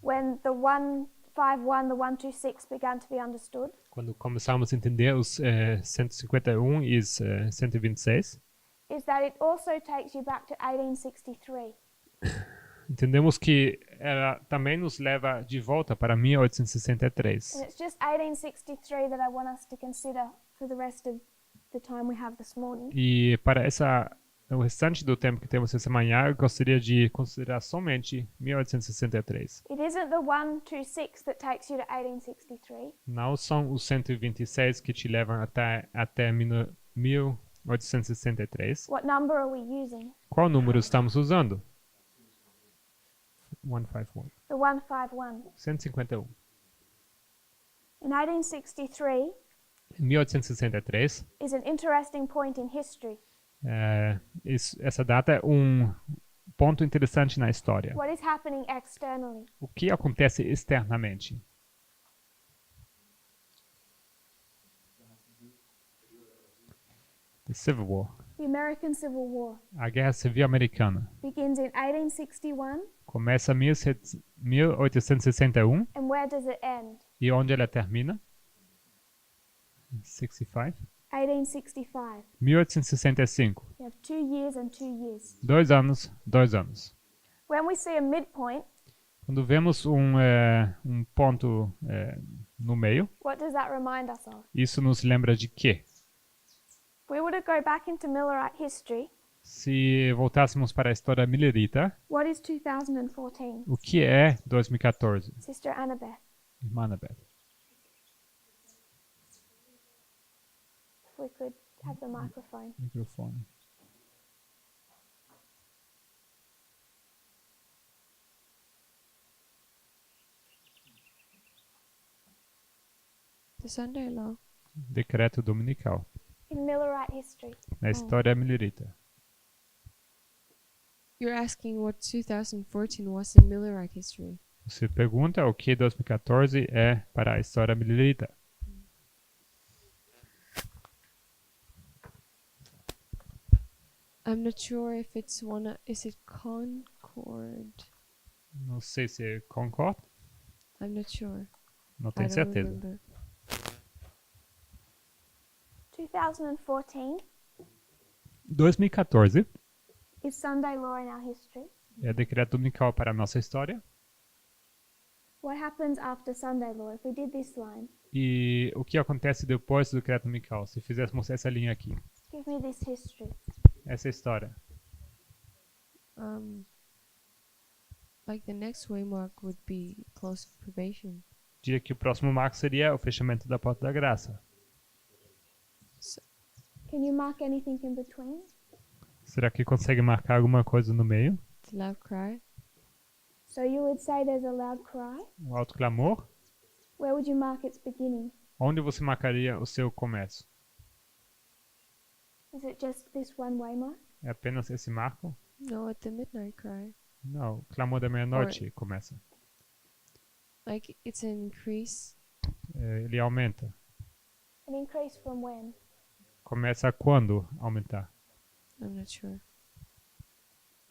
when the 151, the 126 began to be understood, quando começamos a entender os 151 e os 126, is that it also takes you back to 1863. entendemos que ela também nos leva de volta para 1863. And it's just 1863 that I want us to consider for the rest of the time we have this morning. E para o restante do tempo que temos essa manhã, eu gostaria de considerar somente 1863. It isn't the 126 that takes you to 1863. Não são os 126 que te levam até 1863. What number are we using? Qual número estamos usando? 151. The 151. 151. In 1863 Em 1863, is an interesting point in history. essa data é um ponto interessante na história. What is happening externally? O que acontece externamente? The Civil War. The American Civil War A Guerra Civil Americana. begins in 1861, Começa em 1861 and where does it end? e onde ela termina? 65. 1865. 1865. You have 2 years and 2 years. 2 anos, 2 anos. When we see a midpoint, Quando vemos um ponto no meio, what does that remind us of? isso nos lembra de quê? If we were to go back into Millerite history, Se voltássemos para a história millerita, what is 2014? o que é 2014? Sister Annabeth, Irmã Annabeth. if we could have the microphone. Microfone. The Sunday law. Decreto dominical. In Millerite history, Na história millerita. You're asking what 2014 was in Millerite history. Você pergunta o que 2014 é para a história millerita. I'm not sure if it's is it Concord? Não sei se é Concord. I'm not sure. Não I tenho don't certeza. remember. 2014 2014 is Sunday law in our history. é decreto dominical para a nossa história. What happens after Sunday law? If we did this line, E o que acontece depois do decreto dominical? Se fizéssemos essa linha aqui. give me this history. Essa história. Like the next waymark would be close of probation. Diria que o próximo marco seria o fechamento da porta da graça. Can you mark anything in between? Será que consegue marcar alguma coisa no meio? The loud cry. So you would say there's a loud cry. Um alto clamor? Where would you mark its beginning? Onde você marcaria o seu começo? Is it just this one waymark? É apenas esse marco? No, at the midnight cry. Não, o clamor da meia-noite começa. Like it's an increase. Ele aumenta. An increase from when? Começa quando aumentar? I'm not sure.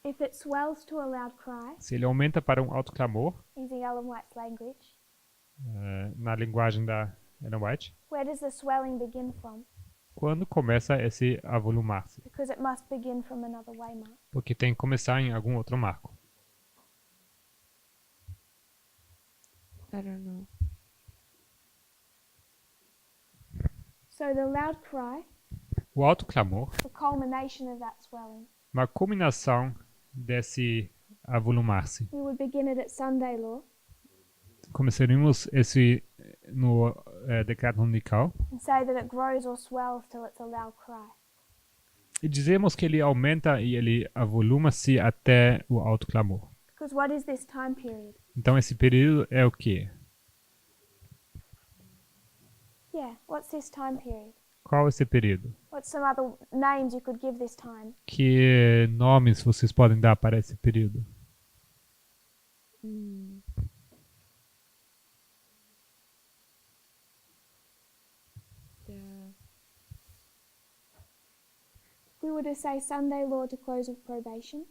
If it swells to a loud cry, Se ele aumenta para um alto clamor, using Ellen White's language, na linguagem da Ellen White, where does the swelling begin from? quando começa esse avolumar-se? Because it must begin from another waymark. Porque tem que começar em algum outro marco. I don't know. So the loud cry, O alto clamor, the culmination of that swelling, uma culminação desse avolumar-se. we would begin it at Sunday law Começaríamos esse no decreto dominical and say that it grows or swells till it's a loud cry. e dizemos que ele aumenta e ele avoluma-se até o alto clamor. Because what is this time period? Então esse período é o quê? Yeah, what's this time period? Qual é esse período? What's some other names you could give this time? Que nomes vocês podem dar para esse período? If we were to say Sunday law to close of probation,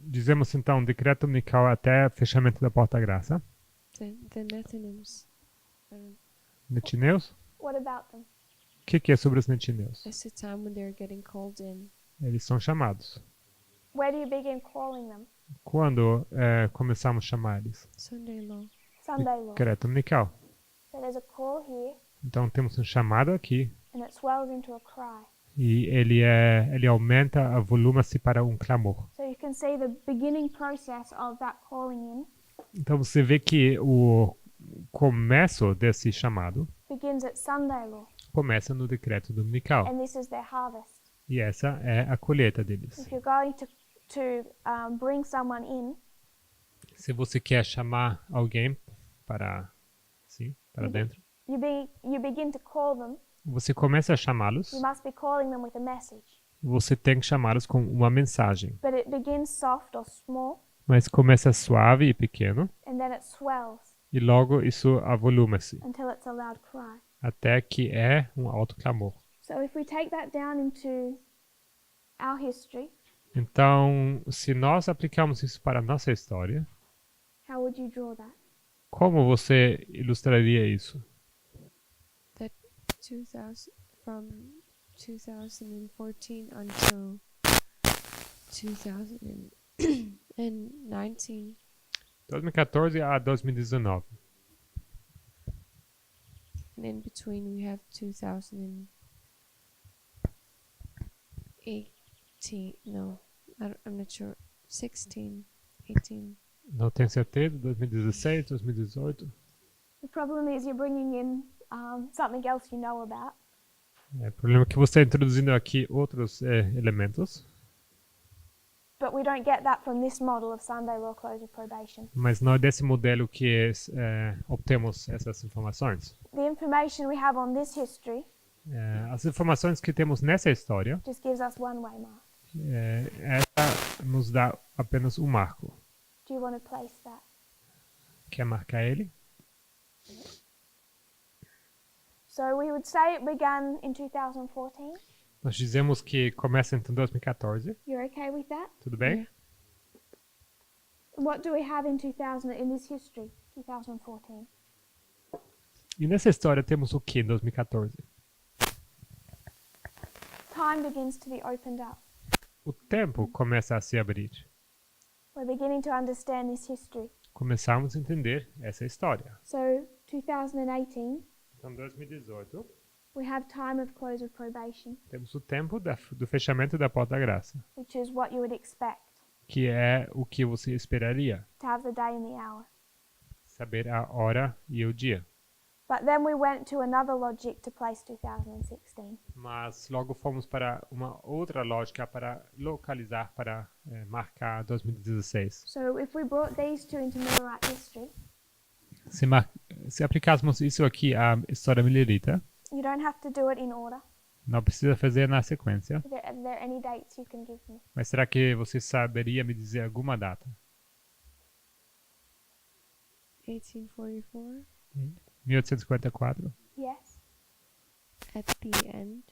Dizemos então decreto dominical até fechamento da porta da graça. The Nethinims. Netineus? what about them? O que é sobre os netineus? It's the time when they're getting called in. Eles são chamados. Where do you begin calling them? Quando começamos a chamar eles? Sunday law. Sunday law. Decreto dominical. So there's a call here, Então temos um chamado aqui and it swells into a cry. e ele aumenta a volume-se para um clamor. So you can see the beginning process of that calling in Então você vê que o começo desse chamado begins at Sunday law, começa no decreto dominical. and this is their harvest. E essa é a colheita deles. If you're going to bring someone in, Se você quer chamar alguém para dentro, you begin to call them. você começa a chamá-los. You must be calling them with a message, Você tem que chamá-los com uma mensagem. but it begins soft or small, Mas começa suave e pequeno and then it swells e logo isso avoluma-se until it's a loud cry. até que é um alto clamor. So if we take that down into our history, Então, se nós aplicamos isso para a nossa história, how would you draw that? como você ilustraria isso? That 2000 from 2014 until 2019. 2014 a 2019. And in between we have 2018. No, I'm not sure. 16, 18. Não tenho certeza, 2016, 2018. The problem is you're bringing in something else you know about, O problema é que você está introduzindo aqui outros elementos, but we don't get that from this model of Sunday law close of probation. mas não é desse modelo que obtemos essas informações. The information we have on this history As informações que temos nessa história, just gives us one way mark. essa nos dá apenas um marco. Do you want to place that? Quer marcar ele? So we would say it began in 2014. Nós dizemos que começa em 2014, You're okay with that? tudo bem? What do we have in in this history, 2014? E nessa história temos o que em 2014? Time begins to be opened up. O tempo começa a se abrir. We're beginning to understand this history. Começamos a entender essa história. So 2018, Então, 2018, we have time of close of probation, temos o tempo do fechamento da porta da graça, which is what you would expect que é o que você esperaria, to have the day and the hour. saber a hora e o dia. But then we went to another logic to place 2016. Mas logo fomos para uma outra lógica para localizar, para marcar 2016. So if we brought these two into Millerite history, Se aplicássemos isso aqui à história milerita, you don't have to do it in order. não precisa fazer na sequência. Are there any dates you can give me? Mas será que você saberia me dizer alguma data? 1844. 1854, Yes. At the end.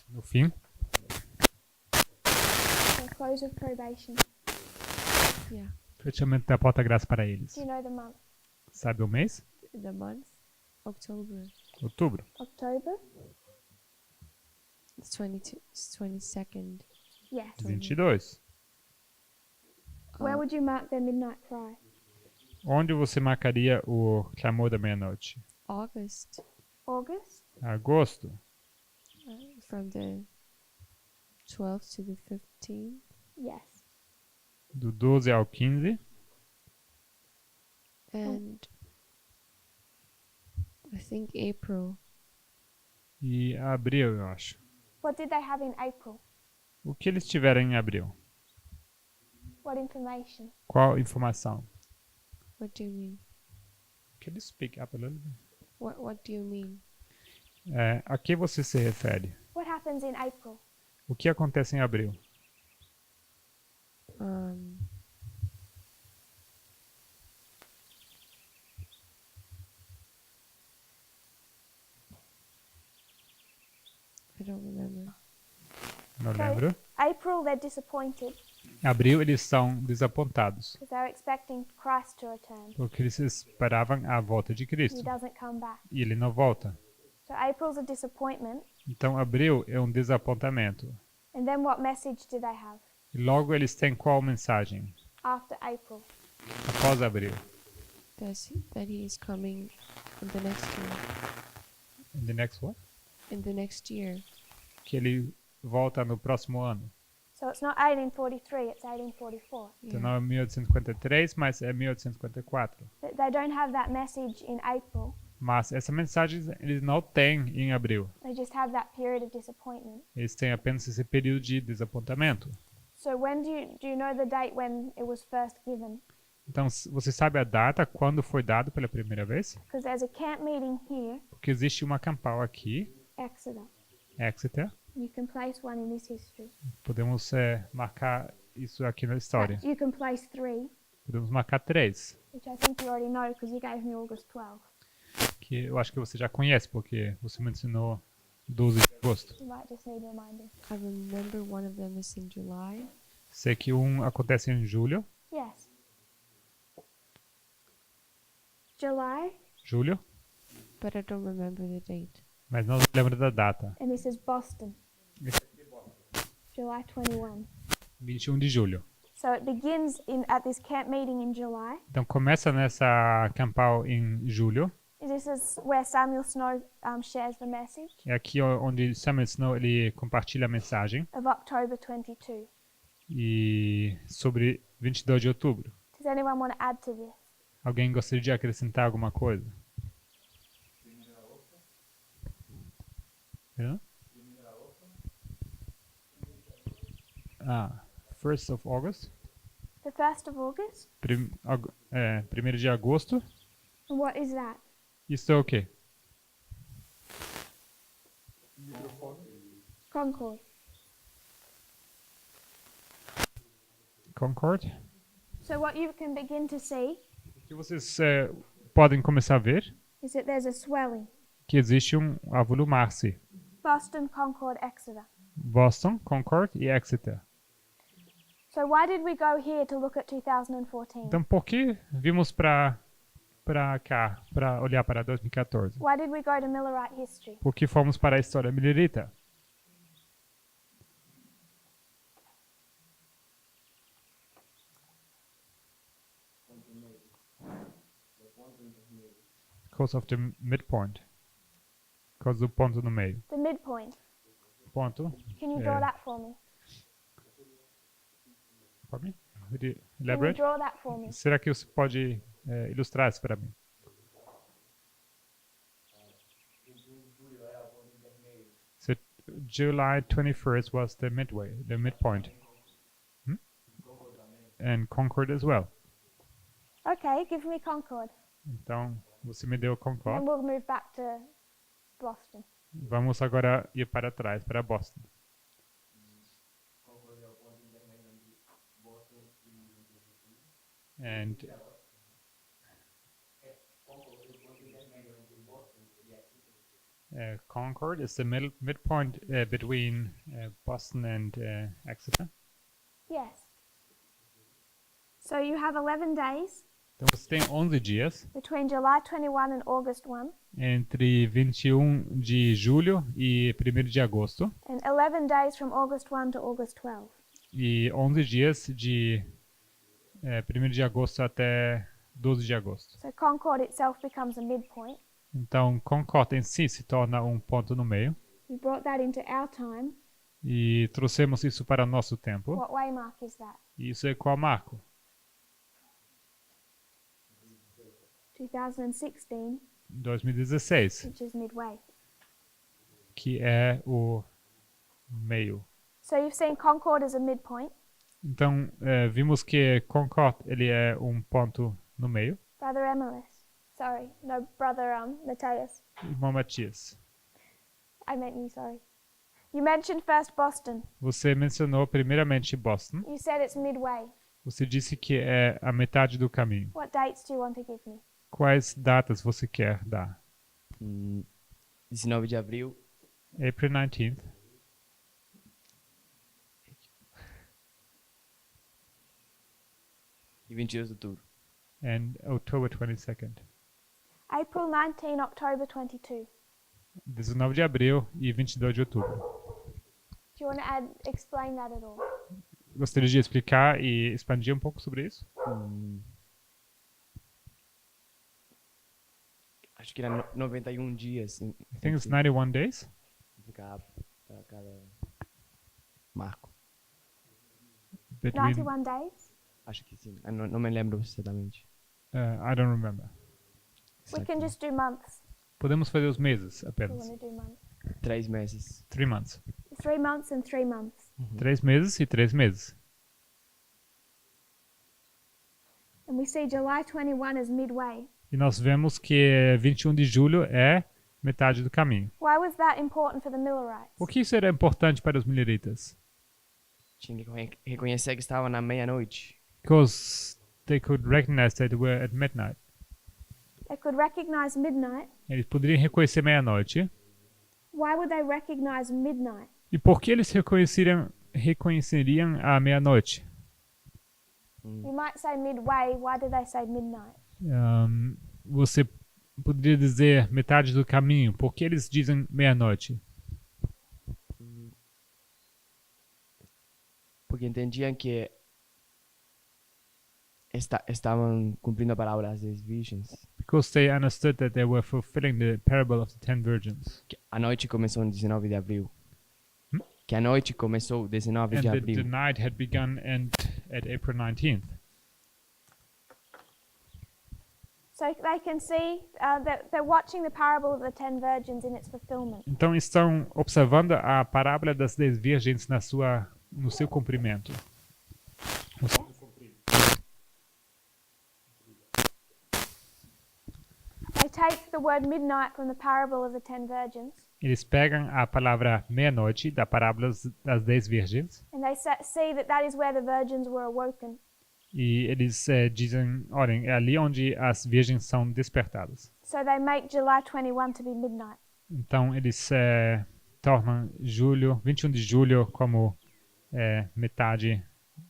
no fim. So close of probation. Yeah. Fechamento da porta da graça para eles. Do you know the month? Sabe o mês? The month. October. Outubro. October? It's 22nd. Yes. 22. Where would you mark their midnight cry? Onde você marcaria o clamor da meia-noite? August. August? Agosto. From the 12th to the 15th. Yes. Do 12 ao 15. And I think April. E abril, eu acho. What did they have in April? O que eles tiveram em abril? What information? Qual informação? What do you mean? Can you speak up a little bit? What do you mean? A que você se refere? What happens in April? O que acontece em abril? I don't remember. Não lembro. April, they're disappointed Abril, eles estão desapontados. because they're expecting Christ to return. Porque eles esperavam a volta de He Cristo. doesn't come back. E ele não volta. So April's a disappointment. Então, abril é um desapontamento. And then what message do they have? E logo eles têm qual mensagem? after April. após abril. That he is coming in the next year. In the next what? In the next year. Que ele volta no próximo ano. So it's not 1843, it's 1844. Então não é 1853, mas é 1854. They don't have that message in April. Mas essa mensagem eles não têm em abril. They just have that period of disappointment. Eles têm apenas esse período de desapontamento. So when do you know the date when it was first given? Então, você sabe a data quando foi dado pela primeira vez? Because there's a camp meeting here, Porque existe uma campal aqui, Exeter. Exeter. You can place one in this history. Podemos marcar isso aqui na história. You can place 3, Podemos marcar 3, which I think you already know because you gave me August 12. que eu acho que você já conhece, porque você mencionou 12 de agosto. You might just need reminding. I remember one of them is in July. Sei que um acontece em julho, Yes. July, julho, But I don't remember the date. mas não lembro da data. and this is Boston. July 21. 21 de julho. So it begins at this camp meeting in July. Então começa nessa campal em julho. This is where Samuel Snow shares the message É aqui onde Samuel Snow ele compartilha a mensagem of October 22. e sobre 22 de outubro. Does anyone want to add to this? Alguém gostaria de acrescentar alguma coisa? Perdão? 1st of August. The 1st of August? 1º de agosto. And what is that? Isso é o quê? Concord. Concord. So what you can begin to see O que vocês podem começar a ver is that there's a swelling. que existe um avolumar-se. Boston, Concord, Exeter. Boston, Concord e Exeter. So why did we go here to look at 2014? Então, por que vimos para cá, para olhar para 2014? Why did we go to Millerite history? Por que fomos para a história millerita? Because of the midpoint. Because do ponto no meio. The midpoint. Ponto. Can you draw that for me? Pardon me? Would you Can you elaborate? draw that for me? Será que você pode ilustrar isso para mim? So July 21st was the midpoint. And Concord as well. Okay, give me Concord. Então, você me deu And Concord. we'll move back to Boston. Vamos agora ir para trás, para Boston. And Concord is the midpoint between Boston and Exeter. Yes. So you have 11 days Então você tem 11 dias between July 21 and August 1, entre 21 de julho e 1º de agosto and 11 days from August 1 to August 12. e 11 dias de 1º de agosto até 12 de agosto. So Concord itself becomes a midpoint. Então Concord em si se torna um ponto no meio We brought that into our time. e trouxemos isso para o nosso tempo. What waymark is that? E isso é qual marco? 2016, 2016, which is midway. que é o meio. So you've seen Concord as a midpoint. Então vimos que Concord ele é um ponto no meio. Brother Emilis. Sorry, no, Brother Mateus. Irmão Matias, I meant you, sorry. You mentioned first Boston. você mencionou primeiramente Boston. You said it's midway. Você disse que é a metade do caminho. What dates do you want to give me? Quais datas você quer dar? 19 de abril, April 19th, e 22 de outubro. and October 22nd. April 19, October 22. 19 de abril e 22 de outubro. Do you want to explain that at all? gostaria de explicar e expandir um pouco sobre isso? Acho que era 91 dias. I think it's 91 days. Para cada marco. Between, 91 days. Acho que sim. Não me lembro exatamente. I don't remember. We can just do months. Podemos fazer os meses We apenas. want to do months. 3 meses. 3 months. 3 months and 3 months. 3 meses e 3 meses. And we see July 21 as midway. E nós vemos que 21 de julho é metade do caminho. Why was that important for the Millerites? Por que isso era importante para os mileritas? Tinha que reconhecer que estava na meia-noite. Because they could recognize that they were at midnight. They could recognize midnight. Eles poderiam reconhecer meia-noite. Why would they recognize midnight? E por que eles reconheceriam a meia-noite? You might say midway. Why do they say midnight? Você poderia dizer metade do caminho. Por que eles dizem meia-noite? Porque entendiam que estavam cumprindo a palavra das virgens. Because they understood that they were fulfilling the parable of the 10 virgins. Que a noite começou no 19 de abril. Que a noite começou 19 And de the abril. night had begun at April 19th. So they can see that they're watching the parable of the 10 virgins in its fulfillment. Então estão observando a parábola das 10 virgens no seu cumprimento. They take the word midnight from the parable of the 10 virgins, Eles pegam a palavra meia-noite da parábola das 10 virgens and they see that that is where the virgins were awoken. e eles dizem, olhem, é ali onde as virgens são despertadas. So they make July 21 to be midnight. Então eles tornam 21 de julho como metade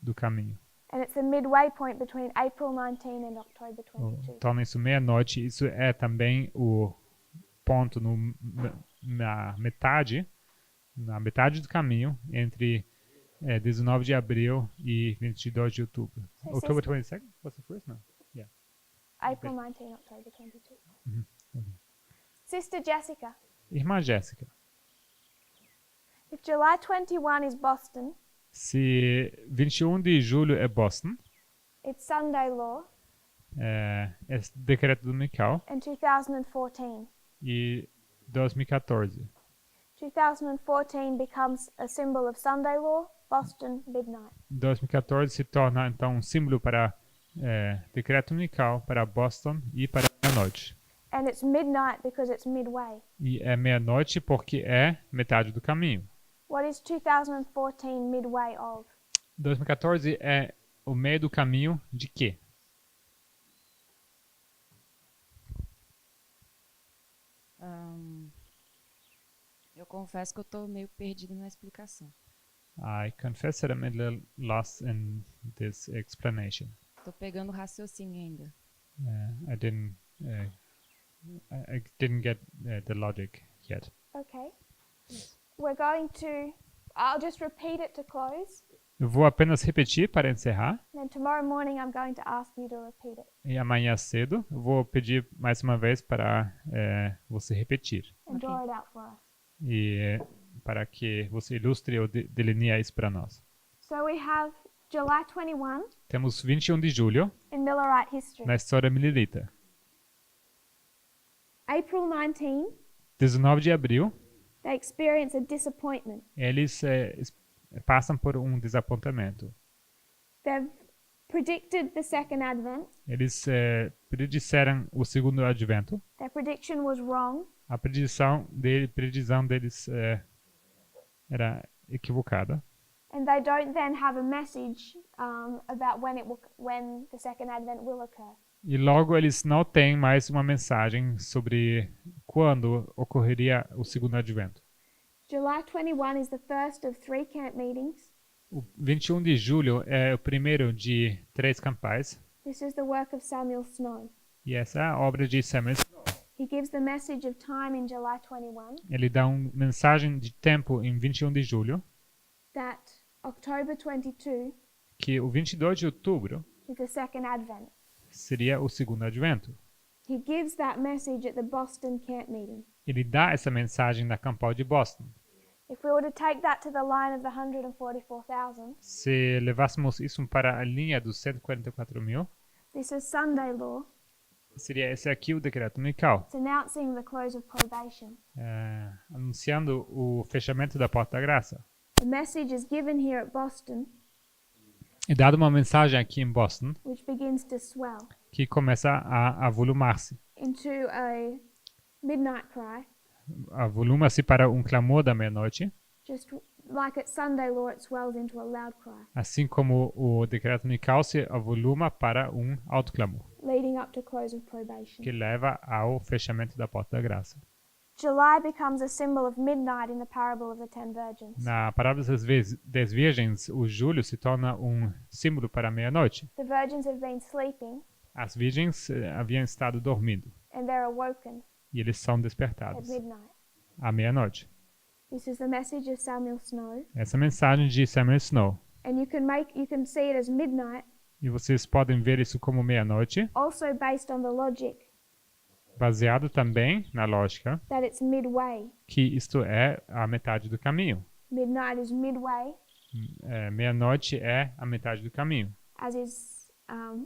do caminho. And it's the midway point between April 19 and October 22. Torna isso meia-noite. Isso é também o ponto na metade do caminho entre 19 de abril e 22 de outubro. So October sister- 22nd? What's the first? No. Yeah. April 19, October 22. Okay. Sister Jessica, Irmã Jéssica, if July 21 is Boston, se 21 de julho é Boston, it's Sunday law, é decreto dominical, and 2014. e 2014. 2014 becomes a symbol of Sunday law, Boston, midnight. 2014 se torna então um símbolo para decreto dominical, para Boston e para meia-noite. And it's midnight because it's midway. E é meia-noite porque é metade do caminho. What is 2014 midway of? 2014 é o meio do caminho de quê? Eu confesso que eu tô meio perdido na explicação. I confess that I'm a little lost in this explanation. Tô pegando o raciocínio ainda. I didn't get the logic yet. Okay. I'll just repeat it to close. Eu vou apenas repetir para encerrar. And then tomorrow morning I'm going to ask you to repeat it E amanhã cedo eu vou pedir mais uma vez para você repetir. and draw it out for us. E para que você ilustre ou delinee isso para nós. So we have July 21 Temos 21 de julho in Millerite history. na história milerita. April 19, 19 de abril, they experience a disappointment. eles passam por um desapontamento. They've predicted the second advent. Eles predisseram o segundo advento. Their prediction was wrong. A previsão deles era equivocada. And they don't then have a message about when the second advent will occur. E logo eles não têm mais uma mensagem sobre quando ocorreria o segundo advento. July 21 is the first of 3 camp meetings. O 21 de julho é o primeiro de 3 campais. This is the work of Samuel Snow. E essa é a obra de Samuel. He gives the message of time in July 21 Ele dá uma mensagem de tempo em 21 de julho. that October 22 que o 22 de outubro is the second Advent. seria o segundo advento. He gives that message at the Boston camp meeting. Ele dá essa mensagem na Campal de Boston. If we were to take that to the line of the 144,000, Se levássemos isso para a linha dos 144 mil, this is Sunday law. seria esse aqui o decreto unical, It's announcing the close of probation. anunciando o fechamento da porta da graça. The message is given here at Boston, É dada uma mensagem aqui em Boston which begins to swell que começa a volumar-se. into a midnight cry, Avoluma-se para um clamor da meia-noite, just like at Sunday law, it swells into a loud cry, assim como o decreto unical se avoluma para um alto clamor, leading up to close of probation. que leva ao fechamento da porta da graça. July becomes a symbol of midnight in the parable of the 10 virgins. Na parábola das virgens, o julho se torna um símbolo para a meia-noite. The virgins have been sleeping As virgens haviam estado dormindo and they're awoken e eles são at despertados midnight. à meia-noite. This is the message of Samuel Snow, Essa mensagem de Samuel Snow. and you can see it as midnight, E vocês podem ver isso como meia-noite, also based on the logic baseado também na lógica that it's midway. que isto é a metade do caminho. Midnight is midway, Meia-noite é a metade do caminho.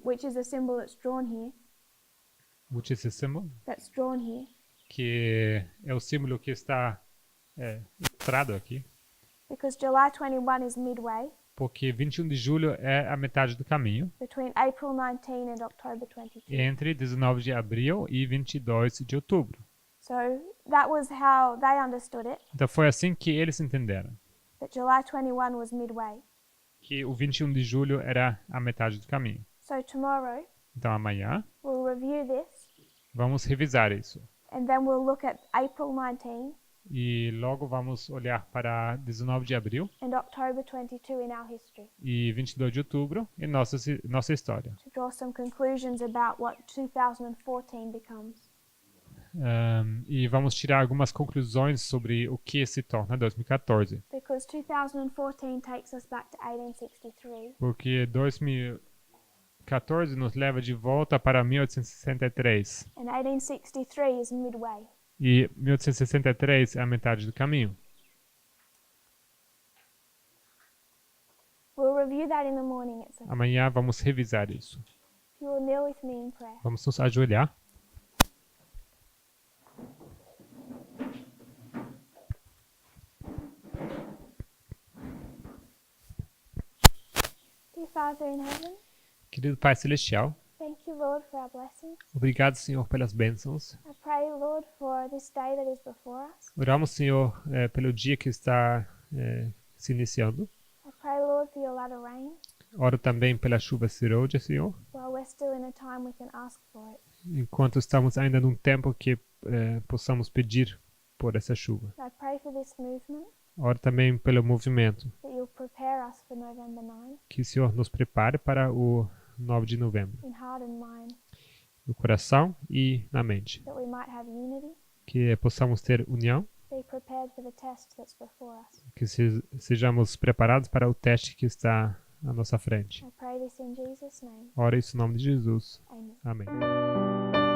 which is a symbol that's drawn here. Which is a symbol? That's drawn here. Que é o símbolo que está ilustrado aqui. Because July 21 is midway Porque 21 de julho é a metade do caminho between April 19 and October 22. entre 19 de abril e 22 de outubro. So that was how they understood it, Então foi assim que eles entenderam. that July 21 was midway. Que o 21 de julho era a metade do caminho. So tomorrow Então amanhã we'll review this, vamos revisar isso. and then we'll look at April 19 E logo vamos olhar para 19 de abril and October 22 in our history e 22 de outubro em nossa história. to draw some conclusions about what 2014 becomes. E vamos tirar algumas conclusões sobre o que se torna 2014. Because 2014 takes us back to 1863, Porque 2014 nos leva de volta para 1863. and 1863 is midway. E 1863 é a metade do caminho. We'll review that in the morning at 7. Amanhã vamos revisar isso. If you will kneel with me in prayer. Vamos nos ajoelhar. Dear Father in heaven, Querido Pai Celestial, thank you, Lord, for our blessings. obrigado, Senhor, pelas bênçãos. I pray, Lord, for this day that is before us. Oramos, Senhor, pelo dia que está se iniciando. I pray, Lord, for your latter rain. Oro também pela chuva serôdia, Senhor. While we're still in a time we can ask for it. Enquanto estamos ainda num tempo que possamos pedir por essa chuva. I pray for this movement, Oro também pelo movimento. that you'll prepare us for November 9 Que o Senhor nos prepare para o 9 de novembro. in heart and mind, No coração e na mente. that we might have unity. Que possamos ter união. Be prepared for the test that's before us. Que sejamos preparados para o teste que está à nossa frente. I pray this in Jesus' name. Oro isso em nome de Jesus. Amen. Amém.